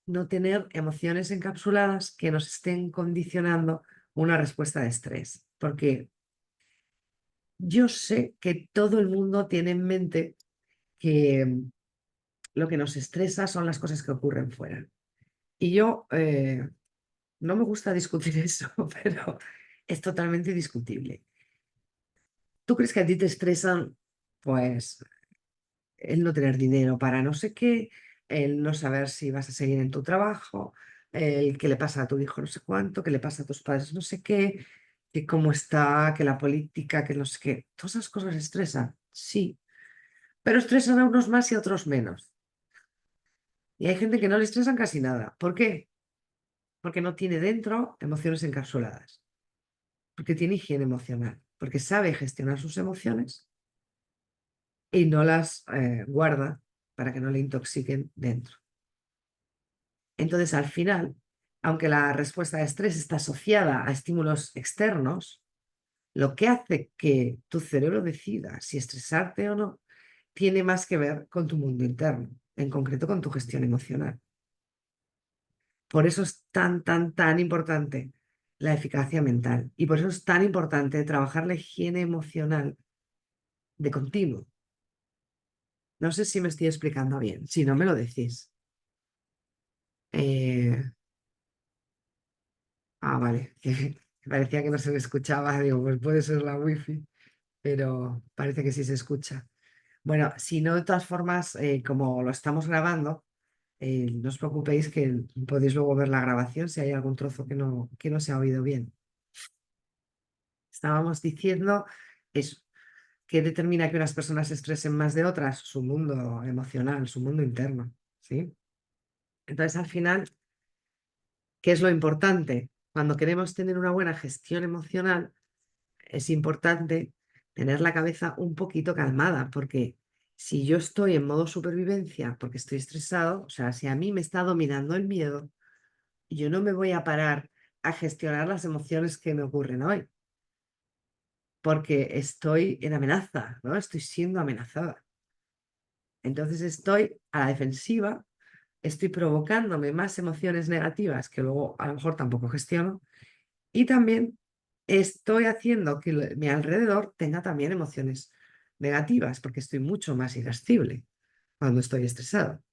Speaker 1: no tener emociones encapsuladas que nos estén condicionando una respuesta de estrés. Porque yo sé que todo el mundo tiene en mente que lo que nos estresa son las cosas que ocurren fuera. Y yo no me gusta discutir eso, pero es totalmente discutible. ¿Tú crees que a ti te estresan, pues, el no tener dinero para no sé qué, el no saber si vas a seguir en tu trabajo, el que le pasa a tu hijo no sé cuánto, que le pasa a tus padres no sé qué, que cómo está, que la política, que no sé qué? Todas esas cosas estresan, sí, pero estresan a unos más y a otros menos. Y hay gente que no le estresan casi nada. ¿Por qué? Porque no tiene dentro emociones encapsuladas, porque tiene higiene emocional, porque sabe gestionar sus emociones y no las guarda para que no le intoxiquen dentro. Entonces, al final, aunque la respuesta de estrés está asociada a estímulos externos, lo que hace que tu cerebro decida si estresarte o no tiene más que ver con tu mundo interno, en concreto con tu gestión emocional. Por eso es tan, tan, tan importante la eficacia mental y por eso es tan importante trabajar la higiene emocional de continuo. No sé si me estoy explicando bien, si no me lo decís. Eh, vale, que parecía que no se me escuchaba, digo, pues puede ser la wifi, pero parece que sí se escucha. Bueno, si no, de todas formas, como lo estamos grabando, no os preocupéis que podéis luego ver la grabación si hay algún trozo que no se ha oído bien. Estábamos diciendo eso, que determina que unas personas se estresen más de otras, su mundo emocional, su mundo interno, ¿sí? Entonces, al final, ¿qué es lo importante? Cuando queremos tener una buena gestión emocional, es importante tener la cabeza un poquito calmada, porque si yo estoy en modo supervivencia, porque estoy estresado, o sea, si a mí me está dominando el miedo, yo no me voy a parar a gestionar las emociones que me ocurren hoy, porque estoy en amenaza, ¿no? Estoy siendo amenazada. Entonces estoy a la defensiva, estoy provocándome más emociones negativas que luego a lo mejor tampoco gestiono y también estoy haciendo que mi alrededor tenga también emociones negativas porque estoy mucho más irascible cuando estoy estresado.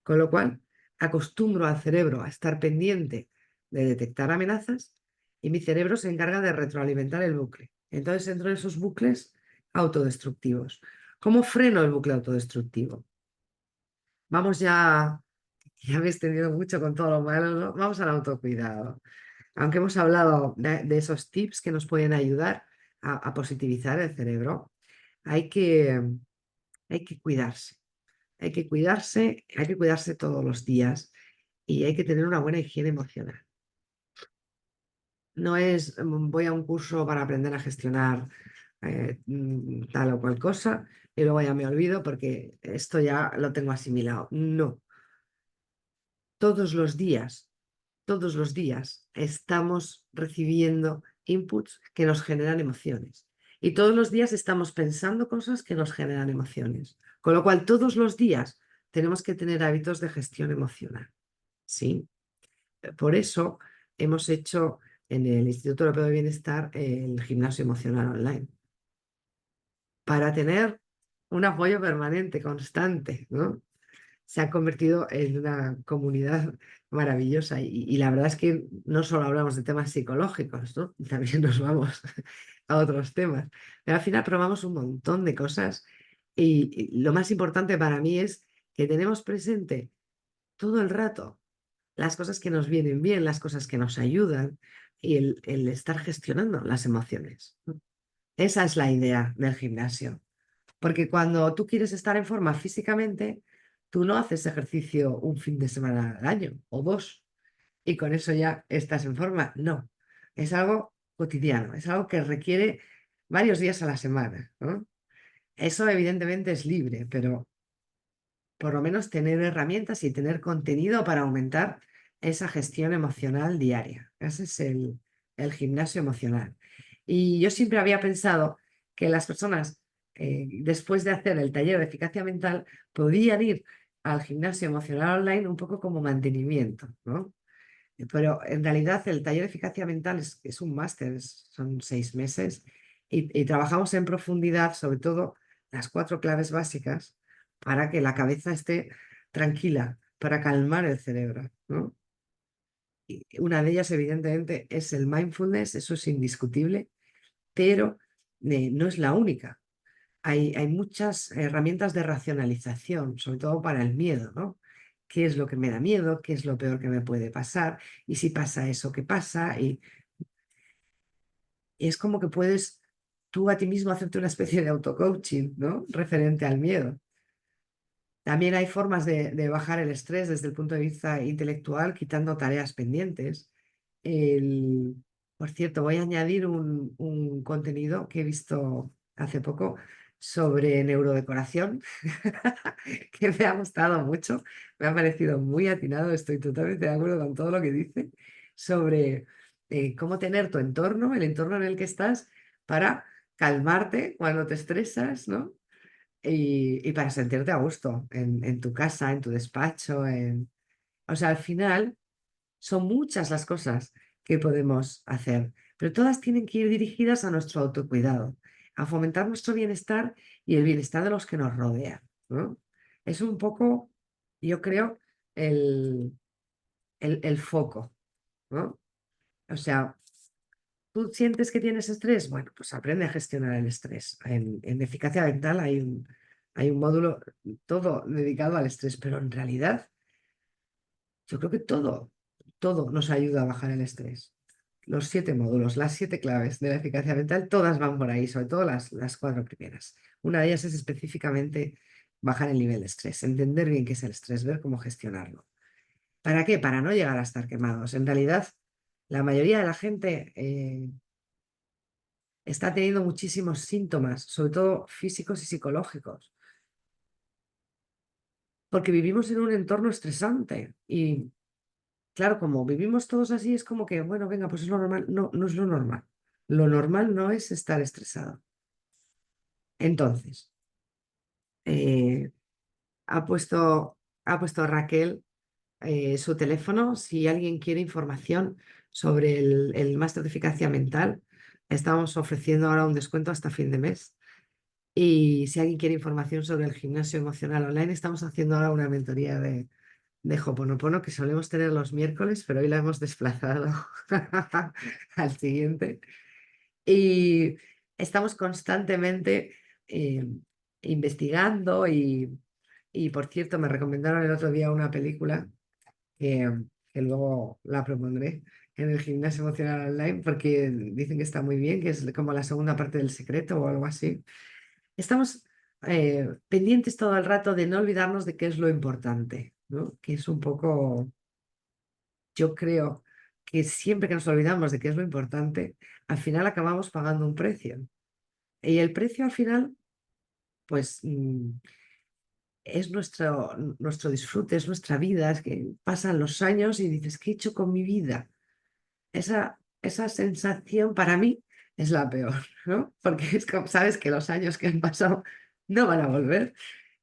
Speaker 1: Con lo cual, acostumbro al cerebro a estar pendiente de detectar amenazas y mi cerebro se encarga de retroalimentar el bucle. Entonces entro en esos bucles autodestructivos. ¿Cómo freno el bucle autodestructivo? Vamos ya, ya me he extendido mucho con todo lo malo, ¿no? Vamos al autocuidado. Aunque hemos hablado de esos tips que nos pueden ayudar a positivizar el cerebro, hay que, hay que cuidarse. Hay que cuidarse todos los días y hay que tener una buena higiene emocional. No es voy a un curso para aprender a gestionar tal o cual cosa y luego ya me olvido porque esto ya lo tengo asimilado. No, todos los días, todos los días estamos recibiendo inputs que nos generan emociones. Y todos los días estamos pensando cosas que nos generan emociones. Con lo cual, todos los días tenemos que tener hábitos de gestión emocional. ¿Sí? Por eso hemos hecho en el Instituto Europeo de Bienestar el gimnasio emocional online, para tener un apoyo permanente, constante, ¿no? Se ha convertido en una comunidad maravillosa y la verdad es que no solo hablamos de temas psicológicos, ¿no? También nos vamos a otros temas. Pero al final probamos un montón de cosas y lo más importante para mí es que tenemos presente todo el rato las cosas que nos vienen bien, las cosas que nos ayudan y el estar gestionando las emociones, ¿no? Esa es la idea del gimnasio. Porque cuando tú quieres estar en forma físicamente, tú no haces ejercicio un fin de semana al año o dos y con eso ya estás en forma. No, es algo cotidiano, es algo que requiere varios días a la semana, ¿no? Eso evidentemente es libre, pero por lo menos tener herramientas y tener contenido para aumentar esa gestión emocional diaria. Ese es el gimnasio emocional. Y yo siempre había pensado que las personas, después de hacer el taller de eficacia mental, podían ir al gimnasio emocional online un poco como mantenimiento, ¿no? Pero en realidad el taller de eficacia mental es un máster, son 6 meses y trabajamos en profundidad, sobre todo las 4 claves básicas para que la cabeza esté tranquila, para calmar el cerebro, ¿no? Y una de ellas, evidentemente, es el mindfulness, eso es indiscutible, pero no es la única. Hay muchas herramientas de racionalización, sobre todo para el miedo, ¿no? ¿Qué es lo que me da miedo? ¿Qué es lo peor que me puede pasar? Y si pasa eso, ¿qué pasa? Y es como que puedes tú a ti mismo hacerte una especie de auto-coaching, ¿no? Referente al miedo. También hay formas de bajar el estrés desde el punto de vista intelectual, quitando tareas pendientes. El- por cierto, voy a añadir un contenido que he visto hace poco sobre neurodecoración, que me ha gustado mucho, me ha parecido muy atinado, estoy totalmente de acuerdo con todo lo que dice, sobre cómo tener tu entorno, el entorno en el que estás, para calmarte cuando te estresas, ¿no? Y para sentirte a gusto en tu casa, en tu despacho, o sea, al final son muchas las cosas que podemos hacer, pero todas tienen que ir dirigidas a nuestro autocuidado, a fomentar nuestro bienestar y el bienestar de los que nos rodean, ¿no? Es un poco, yo creo, el, el foco, ¿no? O sea, ¿tú sientes que tienes estrés? Bueno, pues aprende a gestionar el estrés. En eficacia mental hay un módulo todo dedicado al estrés, pero en realidad yo creo que todo nos ayuda a bajar el estrés. Los 7 módulos, las 7 claves de la eficacia mental, todas van por ahí, sobre todo las 4 primeras. Una de ellas es específicamente bajar el nivel de estrés, entender bien qué es el estrés, ver cómo gestionarlo. ¿Para qué? Para no llegar a estar quemados. En realidad, la mayoría de la gente está teniendo muchísimos síntomas, sobre todo físicos y psicológicos, porque vivimos en un entorno estresante y claro, como vivimos todos así, es como que, bueno, venga, pues es lo normal. No, no es lo normal. Lo normal no es estar estresado. Entonces, eh, ha puesto, ha puesto Raquel su teléfono. Si alguien quiere información sobre el máster de eficacia mental, estamos ofreciendo ahora un descuento hasta fin de mes. Y si alguien quiere información sobre el gimnasio emocional online, estamos haciendo ahora una mentoría de Hoponopono que solemos tener los miércoles, pero hoy la hemos desplazado al siguiente. Y estamos constantemente eh, investigando y, por cierto, me recomendaron el otro día una película que, que luego la propondré en el gimnasio emocional online porque dicen que está muy bien, que es como la segunda parte del secreto o algo así. Estamos pendientes todo el rato de no olvidarnos de qué es lo importante, ¿no? Que es un poco, yo creo que siempre que nos olvidamos de qué es lo importante, al final acabamos pagando un precio. Y el precio al final, pues es nuestro disfrute, es nuestra vida, es que pasan los años y dices, ¿qué he hecho con mi vida? Esa sensación para mí es la peor, ¿no? Porque es como, sabes que los años que han pasado no van a volver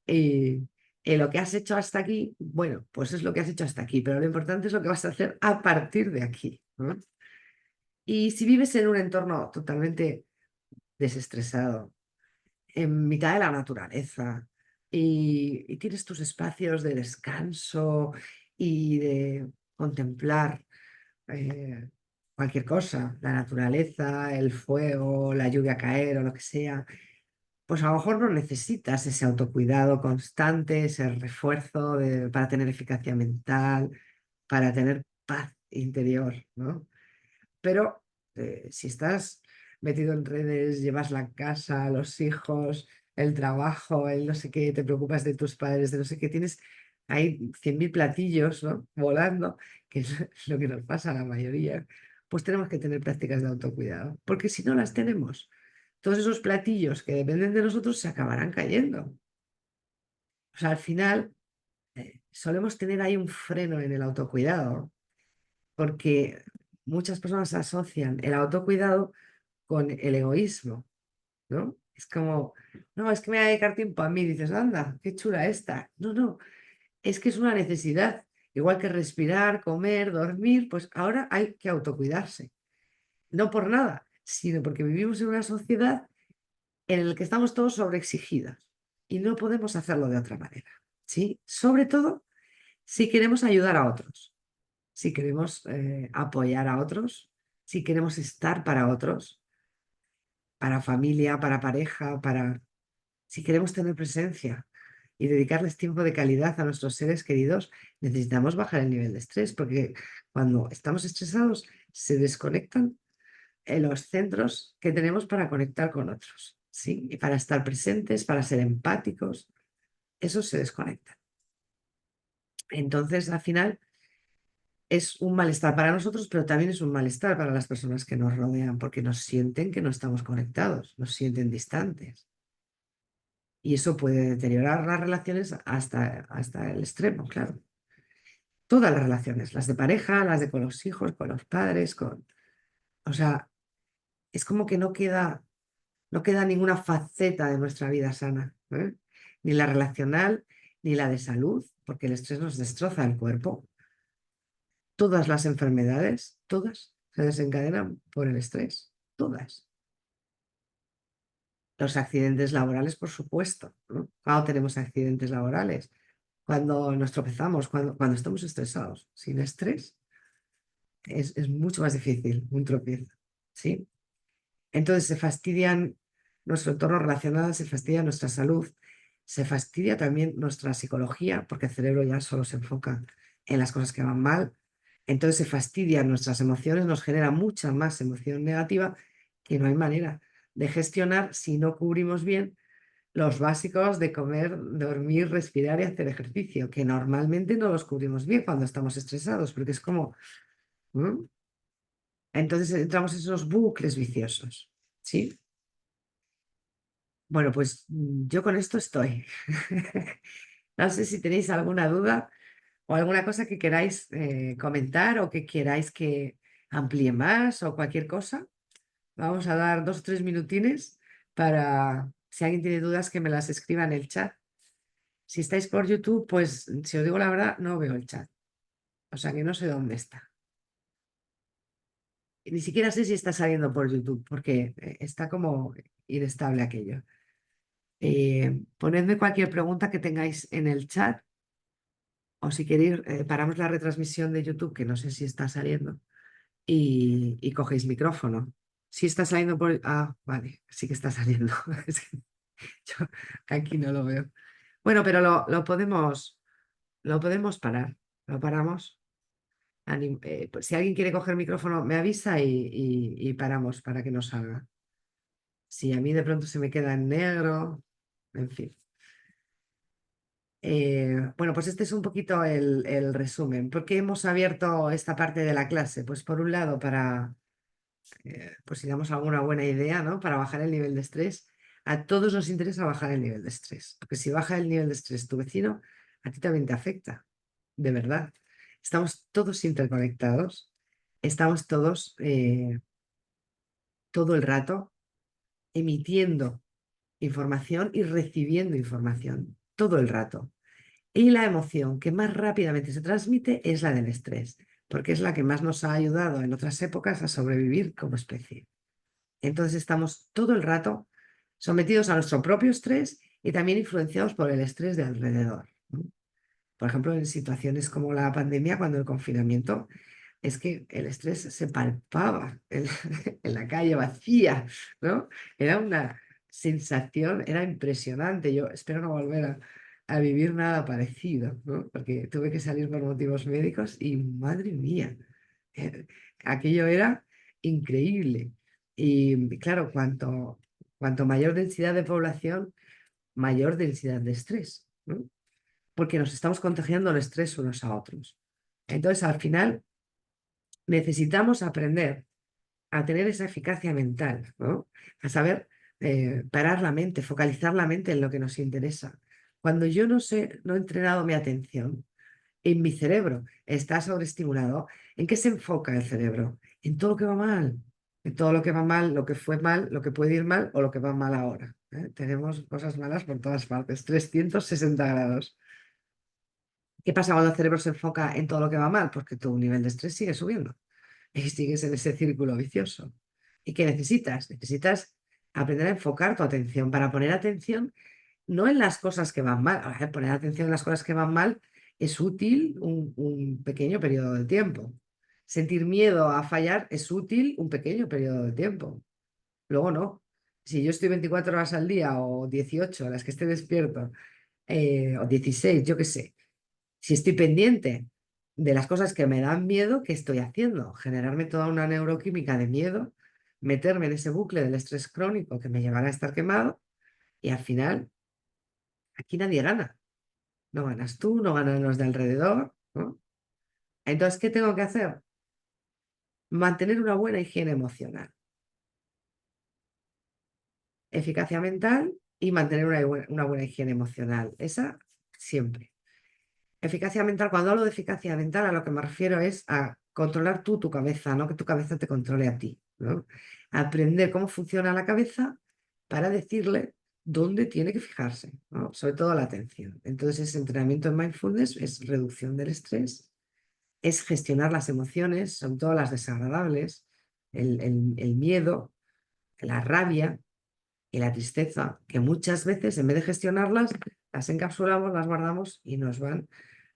Speaker 1: y, y lo que has hecho hasta aquí, bueno, pues es lo que has hecho hasta aquí, pero lo importante es lo que vas a hacer a partir de aquí, ¿no? Y si vives en un entorno totalmente desestresado, en mitad de la naturaleza y tienes tus espacios de descanso y de contemplar eh, cualquier cosa, la naturaleza, el fuego, la lluvia caer o lo que sea, pues a lo mejor no necesitas ese autocuidado constante, ese refuerzo para tener eficacia mental, para tener paz interior, ¿no? Pero si estás metido en redes, llevas la casa, los hijos, el trabajo, el no sé qué, te preocupas de tus padres, de no sé qué, tienes ahí 100.000 platillos, ¿no? Volando, que es lo que nos pasa a la mayoría, pues tenemos que tener prácticas de autocuidado, porque si no las tenemos, todos esos platillos que dependen de nosotros se acabarán cayendo. O sea, al final solemos tener ahí un freno en el autocuidado porque muchas personas asocian el autocuidado con el egoísmo, ¿no? Es como, no, es que me voy a dedicar tiempo a mí. Dices, anda, qué chula esta. No, no, es que es una necesidad. Igual que respirar, comer, dormir, pues ahora hay que autocuidarse. No por nada, sino porque vivimos en una sociedad en la que estamos todos sobreexigidos y no podemos hacerlo de otra manera, ¿sí? Sobre todo si queremos ayudar a otros, si queremos apoyar a otros, si queremos estar para otros, para familia, para pareja, si queremos tener presencia y dedicarles tiempo de calidad a nuestros seres queridos, necesitamos bajar el nivel de estrés, porque cuando estamos estresados se desconectan los centros que tenemos para conectar con otros, ¿sí? Y para estar presentes, para ser empáticos, eso se desconecta. Entonces, al final, es un malestar para nosotros, pero también es un malestar para las personas que nos rodean, porque nos sienten que no estamos conectados, nos sienten distantes. Y eso puede deteriorar las relaciones hasta el extremo, claro. Todas las relaciones, las de pareja, las de con los hijos, con los padres, o sea, es como que no queda ninguna faceta de nuestra vida sana, ¿eh? Ni la relacional, ni la de salud, porque el estrés nos destroza el cuerpo. Todas las enfermedades, todas, se desencadenan por el estrés, todas. Los accidentes laborales, por supuesto, ¿no? Cuando tenemos accidentes laborales, cuando nos tropezamos, cuando estamos estresados. Sin estrés es mucho más difícil un tropiezo, ¿sí? Entonces se fastidian nuestro entorno relacional, se fastidia nuestra salud, se fastidia también nuestra psicología, porque el cerebro ya solo se enfoca en las cosas que van mal. Entonces se fastidian nuestras emociones, nos genera mucha más emoción negativa que no hay manera de gestionar si no cubrimos bien los básicos de comer, dormir, respirar y hacer ejercicio, que normalmente no los cubrimos bien cuando estamos estresados, porque es como... ¿Mm? Entonces entramos en esos bucles viciosos, ¿sí? Bueno, pues yo con esto estoy. No sé si tenéis alguna duda o alguna cosa que queráis comentar o que queráis que amplíe más o cualquier cosa. Vamos a dar 2 o 3 minutines para, si alguien tiene dudas, que me las escriba en el chat. Si estáis por YouTube, pues si os digo la verdad, no veo el chat. O sea que no sé dónde está. Ni siquiera sé si está saliendo por YouTube, porque está como inestable aquello. Ponedme cualquier pregunta que tengáis en el chat o si queréis, paramos la retransmisión de YouTube, que no sé si está saliendo, y cogéis micrófono. Si está saliendo por... Ah, vale, sí que está saliendo. Es que yo aquí no lo veo. Bueno, pero lo podemos parar. Lo paramos. Pues si alguien quiere coger micrófono, me avisa y paramos para que no salga. Si a mí de pronto se me queda en negro, en fin. Bueno, pues este es un poquito el resumen. ¿Por qué hemos abierto esta parte de la clase? Pues por un lado, para, pues si damos alguna buena idea, ¿no? Para bajar el nivel de estrés. A todos nos interesa bajar el nivel de estrés, porque si baja el nivel de estrés tu vecino, a ti también te afecta, de verdad. Estamos todos interconectados, estamos todos todo el rato emitiendo información y recibiendo información, todo el rato. Y la emoción que más rápidamente se transmite es la del estrés, porque es la que más nos ha ayudado en otras épocas a sobrevivir como especie. Entonces estamos todo el rato sometidos a nuestro propio estrés y también influenciados por el estrés de alrededor, ¿no? Por ejemplo, en situaciones como la pandemia, cuando el confinamiento, es que el estrés se palpaba en, en la calle vacía, ¿no? Era una sensación, era impresionante. Yo espero no volver a vivir nada parecido, ¿no? Porque tuve que salir por motivos médicos y madre mía, eh, aquello era increíble. Y claro, cuanto mayor densidad de población, mayor densidad de estrés, ¿no? Porque nos estamos contagiando el estrés unos a otros. Entonces, al final, necesitamos aprender a tener esa eficacia mental, ¿no? A saber parar la mente, focalizar la mente en lo que nos interesa. Cuando yo no sé, no he entrenado mi atención, en mi cerebro está sobreestimulado, ¿en qué se enfoca el cerebro? En todo lo que va mal, en todo lo que va mal, lo que fue mal, lo que puede ir mal o lo que va mal ahora. ¿Eh? Tenemos cosas malas por todas partes, 360 grados. ¿Qué pasa cuando el cerebro se enfoca en todo lo que va mal? Porque tu nivel de estrés sigue subiendo y sigues en ese círculo vicioso. ¿Y qué necesitas? Necesitas aprender a enfocar tu atención para poner atención no en las cosas que van mal. A ver, poner atención en las cosas que van mal es útil un pequeño periodo de tiempo. Sentir miedo a fallar es útil un pequeño periodo de tiempo. Luego no. Si yo estoy 24 horas al día o 18 las que esté despierto, o 16, yo qué sé, si estoy pendiente de las cosas que me dan miedo, ¿qué estoy haciendo? Generarme toda una neuroquímica de miedo, meterme en ese bucle del estrés crónico que me llevará a estar quemado y al final aquí nadie gana. No ganas tú, no ganan los de alrededor, ¿no? Entonces, ¿qué tengo que hacer? Mantener una buena higiene emocional, eficacia mental y mantener una buena higiene emocional. Esa siempre. Eficacia mental, cuando hablo de eficacia mental, a lo que me refiero es a controlar tú tu cabeza, no que tu cabeza te controle a ti, ¿no? Aprender cómo funciona la cabeza para decirle dónde tiene que fijarse, ¿no? Sobre todo la atención. Entonces, ese entrenamiento en mindfulness es reducción del estrés, es gestionar las emociones, sobre todo las desagradables, el miedo, la rabia y la tristeza, que muchas veces en vez de gestionarlas, las encapsulamos, las guardamos y nos van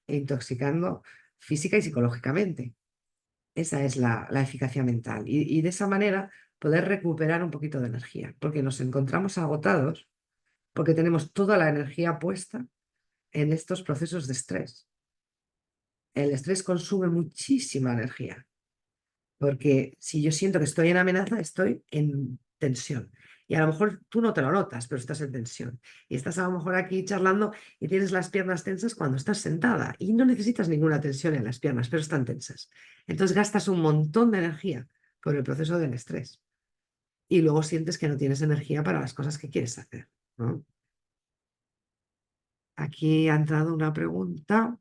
Speaker 1: intoxicando física y psicológicamente. Esa es la eficacia mental. Y de esa manera poder recuperar un poquito de energía, porque nos encontramos agotados, porque tenemos toda la energía puesta en estos procesos de estrés. El estrés consume muchísima energía, porque si yo siento que estoy en amenaza, estoy en tensión. Y a lo mejor tú no te lo notas, pero estás en tensión. Y estás a lo mejor aquí charlando y tienes las piernas tensas cuando estás sentada y no necesitas ninguna tensión en las piernas, pero están tensas. Entonces gastas un montón de energía con el proceso del estrés y luego sientes que no tienes energía para las cosas que quieres hacer, ¿no? Aquí ha entrado una pregunta.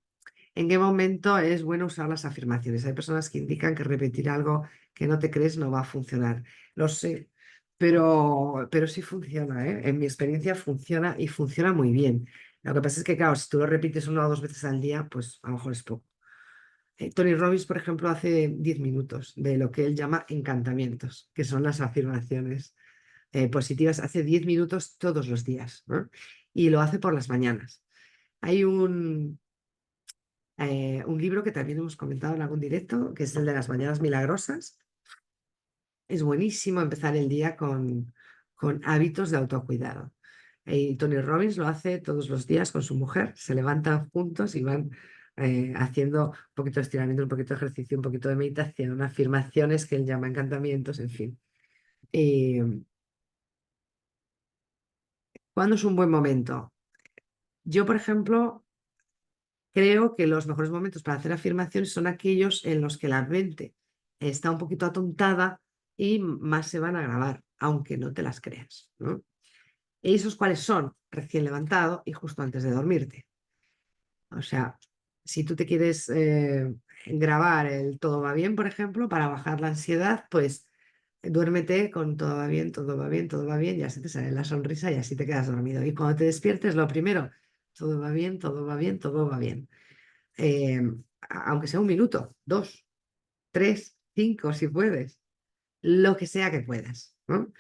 Speaker 1: ¿En qué momento es bueno usar las afirmaciones? Hay personas que indican que repetir algo que no te crees no va a funcionar. Lo sé, pero sí funciona, ¿eh? En mi experiencia funciona y funciona muy bien. Lo que pasa es que, claro, si tú lo repites 1 o 2 veces al día, pues a lo mejor es poco. Tony Robbins, por ejemplo, hace 10 minutos de lo que él llama encantamientos, que son las afirmaciones positivas. Hace 10 minutos todos los días, ¿no? Y lo hace por las mañanas. Hay un libro que también hemos comentado en algún directo, que es el de las Mañanas Milagrosas. Es buenísimo empezar el día con hábitos de autocuidado. Y Tony Robbins lo hace todos los días con su mujer. Se levantan juntos y van haciendo un poquito de estiramiento, un poquito de ejercicio, un poquito de meditación, afirmaciones que él llama encantamientos, en fin. Y, ¿cuándo es un buen momento? Yo, por ejemplo, creo que los mejores momentos para hacer afirmaciones son aquellos en los que la mente está un poquito atontada y más se van a grabar, aunque no te las creas, ¿no? ¿Y esos cuáles son? Recién levantado y justo antes de dormirte. O sea, si tú te quieres grabar el todo va bien, por ejemplo, para bajar la ansiedad, pues duérmete con todo va bien, todo va bien, todo va bien, ya se te sale la sonrisa y así te quedas dormido. Y cuando te despiertes, lo primero, todo va bien, todo va bien, todo va bien. eh, Aunque sea 1 minuto, 2, 3, 5, si puedes, lo que sea que puedas, ¿no?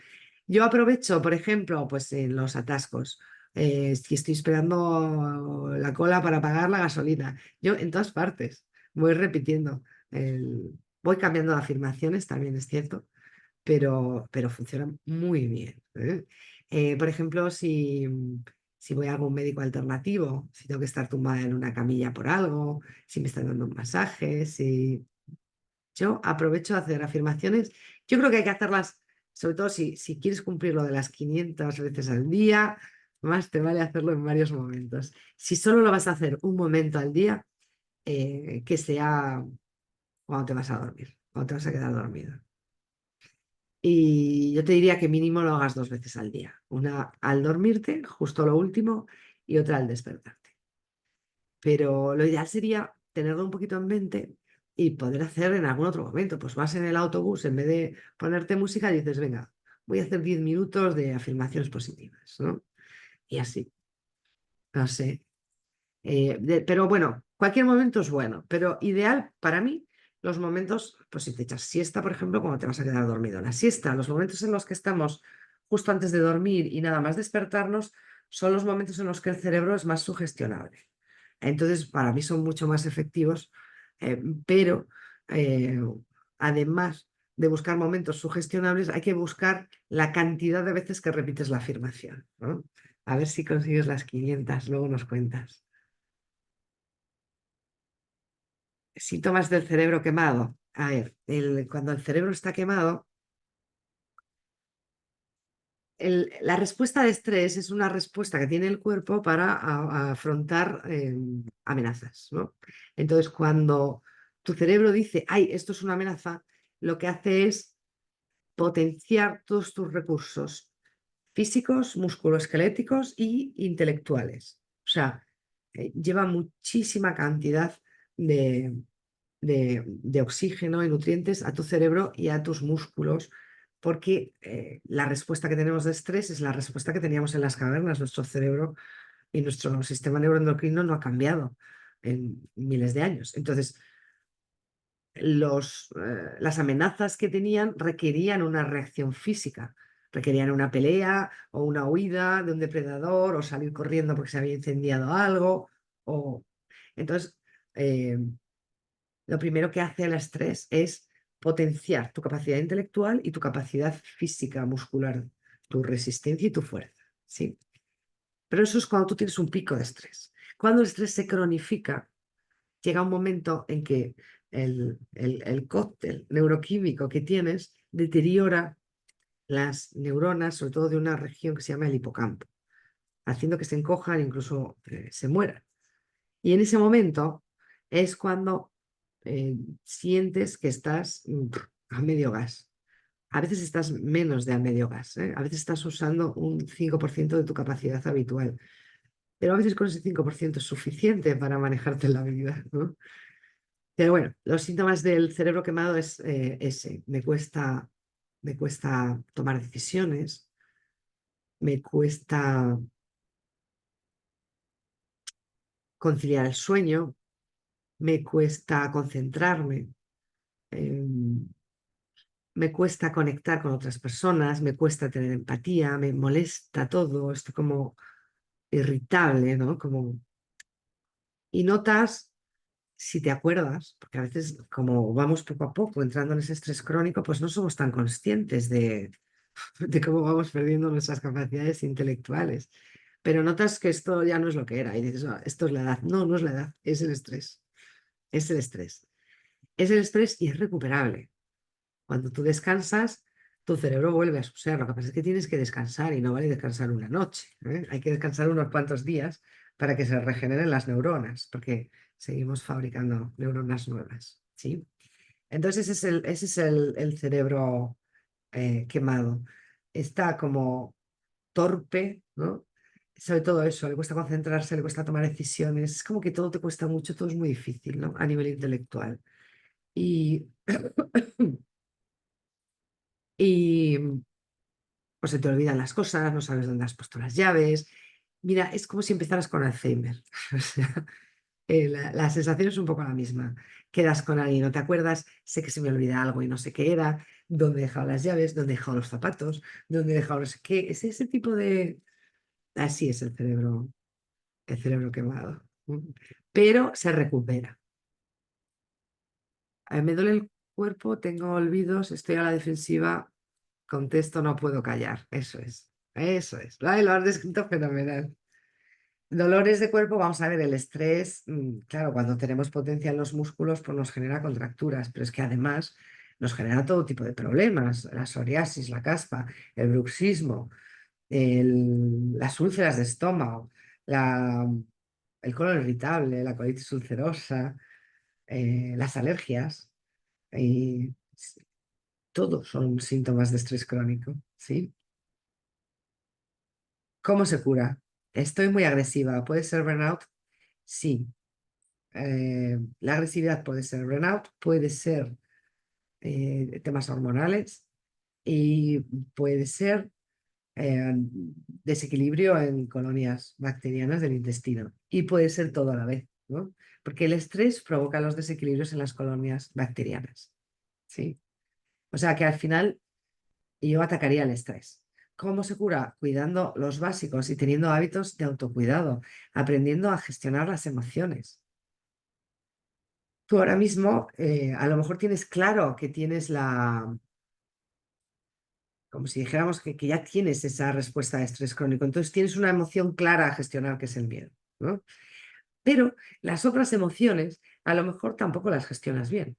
Speaker 1: Yo aprovecho, por ejemplo, pues en los atascos, si estoy esperando la cola para pagar la gasolina, yo en todas partes voy repitiendo, voy cambiando de afirmaciones, también es cierto, pero funciona muy bien, ¿eh? Por ejemplo, si voy a algún médico alternativo, si tengo que estar tumbada en una camilla por algo, si me están dando un masaje, si yo aprovecho a hacer afirmaciones. Yo creo que hay que hacerlas, sobre todo si quieres cumplir lo de las 500 veces al día, más te vale hacerlo en varios momentos. Si solo lo vas a hacer un momento al día, que sea cuando te vas a dormir, cuando te vas a quedar dormido. Y yo te diría que mínimo lo hagas 2 veces al día. Una al dormirte, justo lo último, y otra al despertarte. Pero lo ideal sería tenerlo un poquito en mente y poder hacer en algún otro momento. Pues vas en el autobús, en vez de ponerte música, dices, venga, voy a hacer 10 minutos de afirmaciones positivas, ¿no? Y así, no sé. Pero bueno, cualquier momento es bueno, pero ideal para mí los momentos, pues si te echas siesta, por ejemplo, cuando te vas a quedar dormido. La siesta, los momentos en los que estamos justo antes de dormir y nada más despertarnos, son los momentos en los que el cerebro es más sugestionable. Entonces, para mí son mucho más efectivos, pero eh, además de buscar momentos sugestionables, hay que buscar la cantidad de veces que repites la afirmación, ¿no? A ver si consigues las 500, luego nos cuentas. Síntomas del cerebro quemado. A ver, cuando el cerebro está quemado, la respuesta de estrés es una respuesta que tiene el cuerpo para afrontar amenazas, ¿no? Entonces, cuando tu cerebro dice, ay, esto es una amenaza, lo que hace es potenciar todos tus recursos físicos, musculoesqueléticos y intelectuales. O sea, lleva muchísima cantidad de, de oxígeno y nutrientes a tu cerebro y a tus músculos, porque la respuesta que tenemos de estrés es la respuesta que teníamos en las cavernas. Nuestro cerebro y nuestro sistema neuroendocrino no ha cambiado en miles de años. Entonces, las amenazas que tenían requerían una reacción física, requerían una pelea o una huida de un depredador o salir corriendo porque se había incendiado algo. O... Entonces, eh, lo primero que hace el estrés es potenciar tu capacidad intelectual y tu capacidad física, muscular, tu resistencia y tu fuerza, ¿sí? Pero eso es cuando tú tienes un pico de estrés. Cuando el estrés se cronifica, llega un momento en que el cóctel neuroquímico que tienes deteriora las neuronas, sobre todo de una región que se llama el hipocampo, haciendo que se encojan, incluso se mueran. Y en ese momento es cuando sientes que estás a medio gas. A veces estás menos de a medio gas, ¿eh? A veces estás usando un 5% de tu capacidad habitual, pero a veces con ese 5% es suficiente para manejarte en la vida, ¿no? Pero bueno, los síntomas del cerebro quemado es ese. Me cuesta tomar decisiones, me cuesta conciliar el sueño, me cuesta concentrarme, em, me cuesta conectar con otras personas, me cuesta tener empatía, me molesta todo, estoy como irritable, ¿no? Como... Y notas, si te acuerdas, porque a veces como vamos poco a poco entrando en ese estrés crónico, pues no somos tan conscientes de cómo vamos perdiendo nuestras capacidades intelectuales. Pero notas que esto ya no es lo que era y dices: "Ah, esto es la edad". No, no es la edad, es el estrés. Es el estrés. Es el estrés y es recuperable. Cuando tú descansas, tu cerebro vuelve a su ser. Lo que pasa es que tienes que descansar y no vale descansar una noche, ¿eh? Hay que descansar unos cuantos días para que se regeneren las neuronas, porque seguimos fabricando neuronas nuevas, ¿sí? Entonces ese es el cerebro quemado. Está como torpe, ¿no? Sobre todo eso, le cuesta concentrarse, le cuesta tomar decisiones. Es como que todo te cuesta mucho, todo es muy difícil, ¿no? A nivel intelectual. Y, y pues se te olvidan las cosas, no sabes dónde has puesto las llaves. Mira, es como si empezaras con Alzheimer. O sea, la sensación es un poco la misma. Quedas con alguien, no te acuerdas, sé que se me olvida algo y no sé qué era, dónde he dejado las llaves, dónde he dejado los zapatos, dónde he dejado no sé qué. Es ese tipo de... Así es el cerebro quemado. Pero se recupera. Me duele el cuerpo, tengo olvidos, estoy a la defensiva, contesto, no puedo callar. Eso es. Eso es. Ay, lo has descrito fenomenal. Dolores de cuerpo, vamos a ver, el estrés, claro, cuando tenemos potencia en los músculos, pues nos genera contracturas, pero es que además nos genera todo tipo de problemas, la psoriasis, la caspa, el bruxismo, las úlceras de estómago, la- el colon irritable, la colitis ulcerosa, las alergias, y todos son síntomas de estrés crónico, ¿sí? ¿Cómo se cura? Estoy muy agresiva, ¿puede ser burnout? Sí. La agresividad puede ser burnout, puede ser temas hormonales y puede ser desequilibrio en colonias bacterianas del intestino. Y puede ser todo a la vez, ¿no? Porque el estrés provoca los desequilibrios en las colonias bacterianas, ¿sí? O sea que al final yo atacaría el estrés. ¿Cómo se cura? Cuidando los básicos y teniendo hábitos de autocuidado, aprendiendo a gestionar las emociones. Tú ahora mismo a lo mejor tienes claro que tienes como si dijéramos que ya tienes esa respuesta de estrés crónico, entonces tienes una emoción clara a gestionar que es el miedo, ¿no? Pero las otras emociones a lo mejor tampoco las gestionas bien.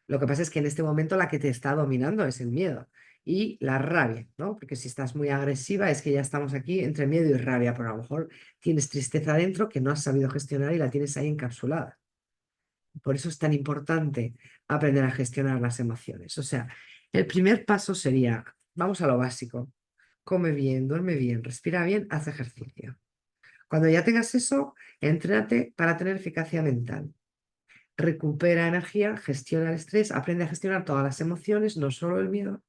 Speaker 1: Lo que pasa es que en este momento la que te está dominando es el miedo y la rabia, ¿no? Porque si estás muy agresiva es que ya estamos aquí entre miedo y rabia, pero a lo mejor tienes tristeza dentro que no has sabido gestionar y la tienes ahí encapsulada. Por eso es tan importante aprender a gestionar las emociones. O sea, el primer paso sería, vamos a lo básico, come bien, duerme bien, respira bien, haz ejercicio. Cuando ya tengas eso, entrénate para tener eficacia mental. Recupera energía, gestiona el estrés, aprende a gestionar todas las emociones, no solo el miedo,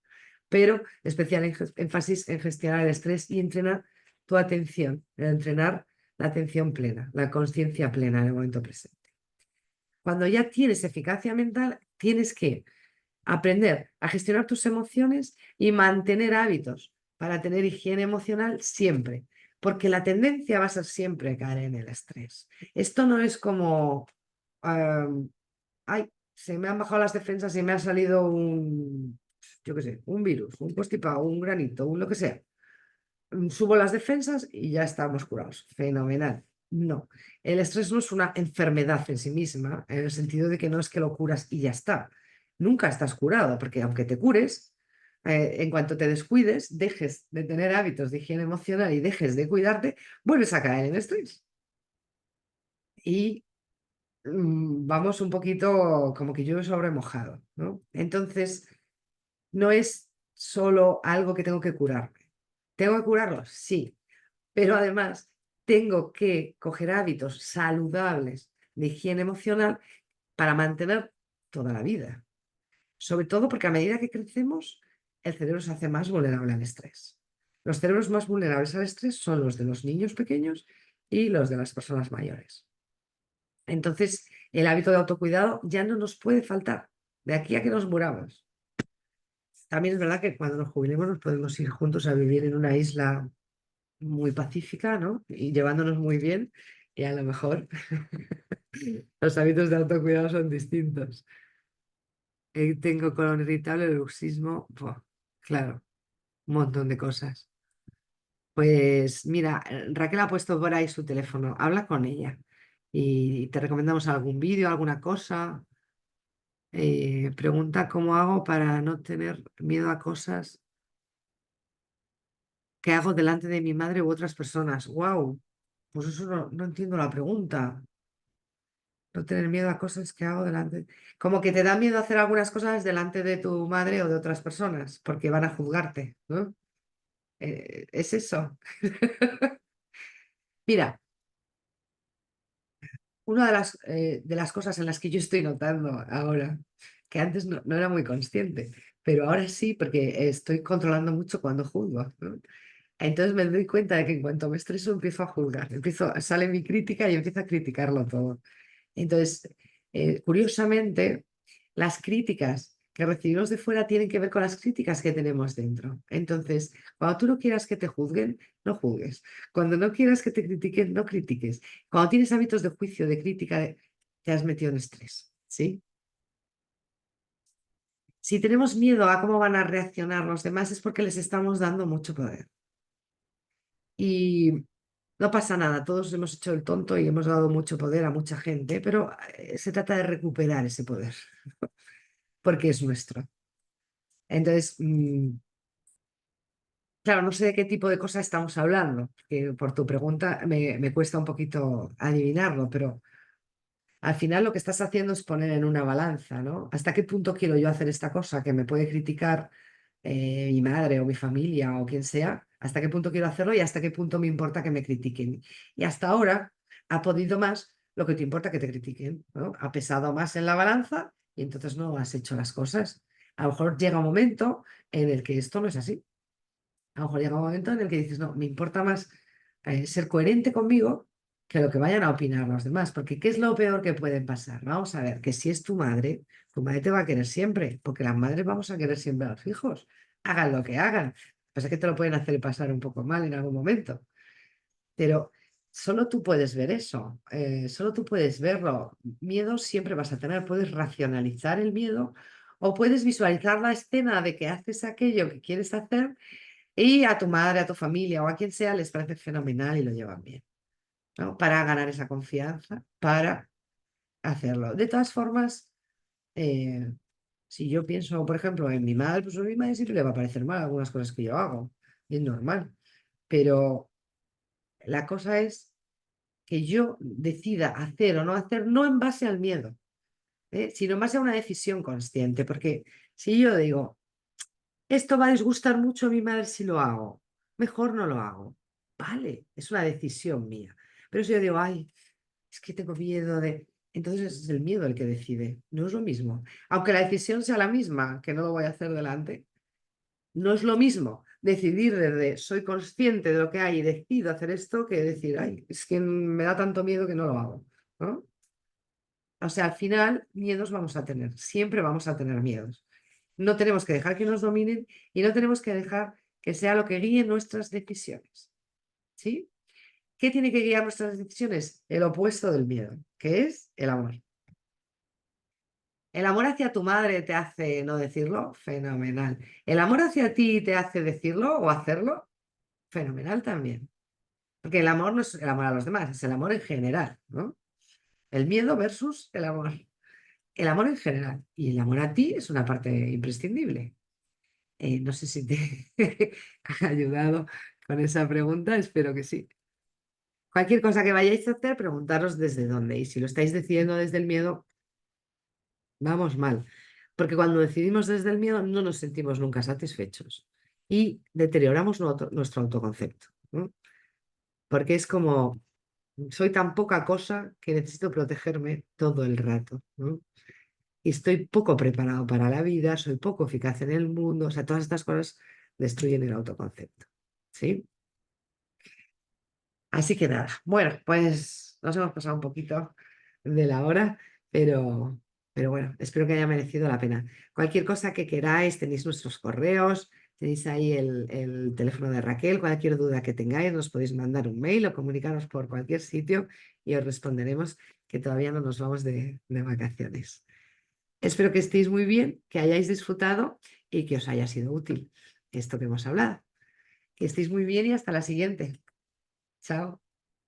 Speaker 1: pero especial énfasis en gestionar el estrés y entrenar tu atención, entrenar la atención plena, la conciencia plena en el momento presente. Cuando ya tienes eficacia mental, tienes que aprender a gestionar tus emociones y mantener hábitos para tener higiene emocional siempre, porque la tendencia va a ser siempre caer en el estrés. Esto no es como, am, ay, se me han bajado las defensas y me ha salido yo qué sé, un virus, un constipado, un granito, un lo que sea. Subo las defensas y ya estamos curados. Fenomenal. No, el estrés no es una enfermedad en sí misma, en el sentido de que no es que lo curas y ya está. Nunca estás curado, porque aunque te cures, En cuanto te descuides, dejes de tener hábitos de higiene emocional y dejes de cuidarte, vuelves a caer en estrés. Y vamos un poquito como que llueve sobre mojado, ¿no? Entonces, no es solo algo que tengo que curarme. ¿Tengo que curarlo? Sí, pero además tengo que coger hábitos saludables de higiene emocional para mantener toda la vida. Sobre todo porque a medida que crecemos, el cerebro se hace más vulnerable al estrés. Los cerebros más vulnerables al estrés son los de los niños pequeños y los de las personas mayores. Entonces, el hábito de autocuidado ya no nos puede faltar de aquí a que nos muramos. También es verdad que cuando nos jubilemos nos podemos ir juntos a vivir en una isla muy pacífica, ¿no? Y llevándonos muy bien, y a lo mejor los hábitos de autocuidado son distintos. Tengo colon irritable, bruxismo, buah, claro, un montón de cosas. Pues mira, Raquel ha puesto por ahí su teléfono, habla con ella y te recomendamos algún vídeo, alguna cosa. Pregunta cómo hago para no tener miedo a cosas que hago delante de mi madre u otras personas. ¡Wow! Pues eso no entiendo la pregunta. No tener miedo a cosas que hago delante. Como que te da miedo hacer algunas cosas delante de tu madre o de otras personas, porque van a juzgarte, ¿no? Es eso. Mira, una de las cosas en las que yo estoy notando ahora, que antes no era muy consciente, pero ahora sí, porque estoy controlando mucho cuando juzgo, ¿no? Entonces me doy cuenta de que en cuanto me estreso empiezo a juzgar, sale mi crítica y empiezo a criticarlo todo. Entonces, curiosamente, las críticas que recibimos de fuera tienen que ver con las críticas que tenemos dentro. Entonces, cuando tú no quieras que te juzguen, no juzgues. Cuando no quieras que te critiquen, no critiques. Cuando tienes hábitos de juicio, de crítica, te has metido en estrés, ¿sí? Si tenemos miedo a cómo van a reaccionar los demás es porque les estamos dando mucho poder. Y no pasa nada, todos hemos hecho el tonto y hemos dado mucho poder a mucha gente, pero se trata de recuperar ese poder, porque es nuestro. Entonces, claro, no sé de qué tipo de cosas estamos hablando, que por tu pregunta me cuesta un poquito adivinarlo, pero al final lo que estás haciendo es poner en una balanza, ¿no? ¿Hasta qué punto quiero yo hacer esta cosa que me puede criticar mi madre o mi familia o quien sea? ¿Hasta qué punto quiero hacerlo y hasta qué punto me importa que me critiquen? Y hasta ahora ha podido más lo que te importa que te critiquen, ¿no? Ha pesado más en la balanza y entonces no has hecho las cosas. A lo mejor llega un momento en el que esto no es así. A lo mejor llega un momento en el que dices, no, me importa más ser coherente conmigo que lo que vayan a opinar los demás, porque ¿qué es lo peor que puede pasar? Vamos a ver, que si es tu madre te va a querer siempre, porque las madres vamos a querer siempre a los hijos, hagan lo que hagan. Pasa que te lo pueden hacer pasar un poco mal en algún momento, pero solo tú puedes ver eso, solo tú puedes verlo. Miedo siempre vas a tener, puedes racionalizar el miedo o puedes visualizar la escena de que haces aquello que quieres hacer y a tu madre, a tu familia o a quien sea les parece fenomenal y lo llevan bien, ¿no? Para ganar esa confianza, para hacerlo. De todas formas, eh, si yo pienso, por ejemplo, en mi madre, pues a mi madre siempre le va a parecer mal algunas cosas que yo hago, y es normal. Pero la cosa es que yo decida hacer o no hacer, no en base al miedo, sino en base a una decisión consciente. Porque si yo digo, esto va a disgustar mucho a mi madre si lo hago. Mejor no lo hago. Vale, es una decisión mía. Pero si yo digo, ay, es que tengo miedo de... Entonces es el miedo el que decide. No es lo mismo. Aunque la decisión sea la misma, que no lo voy a hacer delante, no es lo mismo decidir desde soy consciente de lo que hay y decido hacer esto que decir, ay, es que me da tanto miedo que no lo hago, ¿no? O sea, al final, miedos vamos a tener. Siempre vamos a tener miedos. No tenemos que dejar que nos dominen y no tenemos que dejar que sea lo que guíe nuestras decisiones. ¿Sí? ¿Qué tiene que guiar nuestras decisiones? El opuesto del miedo, que es el amor. El amor hacia tu madre te hace no decirlo, fenomenal. El amor hacia ti te hace decirlo o hacerlo, fenomenal también. Porque el amor no es el amor a los demás, es el amor en general, ¿no? El miedo versus el amor. El amor en general. Y el amor a ti es una parte imprescindible. No sé si te ha ayudado con esa pregunta, espero que sí. Cualquier cosa que vayáis a hacer, preguntaros desde dónde. Y si lo estáis decidiendo desde el miedo, vamos mal. Porque cuando decidimos desde el miedo, no nos sentimos nunca satisfechos y deterioramos nuestro autoconcepto, ¿no? Porque es como, soy tan poca cosa que necesito protegerme todo el rato, ¿no? Y estoy poco preparado para la vida, soy poco eficaz en el mundo, o sea, todas estas cosas destruyen el autoconcepto, ¿sí? Así que nada, bueno, pues nos hemos pasado un poquito de la hora, pero, pero bueno, espero que haya merecido la pena. Cualquier cosa que queráis, tenéis nuestros correos, tenéis ahí el teléfono de Raquel, cualquier duda que tengáis, nos podéis mandar un mail o comunicaros por cualquier sitio y os responderemos que todavía no nos vamos de vacaciones. Espero que estéis muy bien, que hayáis disfrutado y que os haya sido útil esto que hemos hablado. Que estéis muy bien y hasta la siguiente. Chao.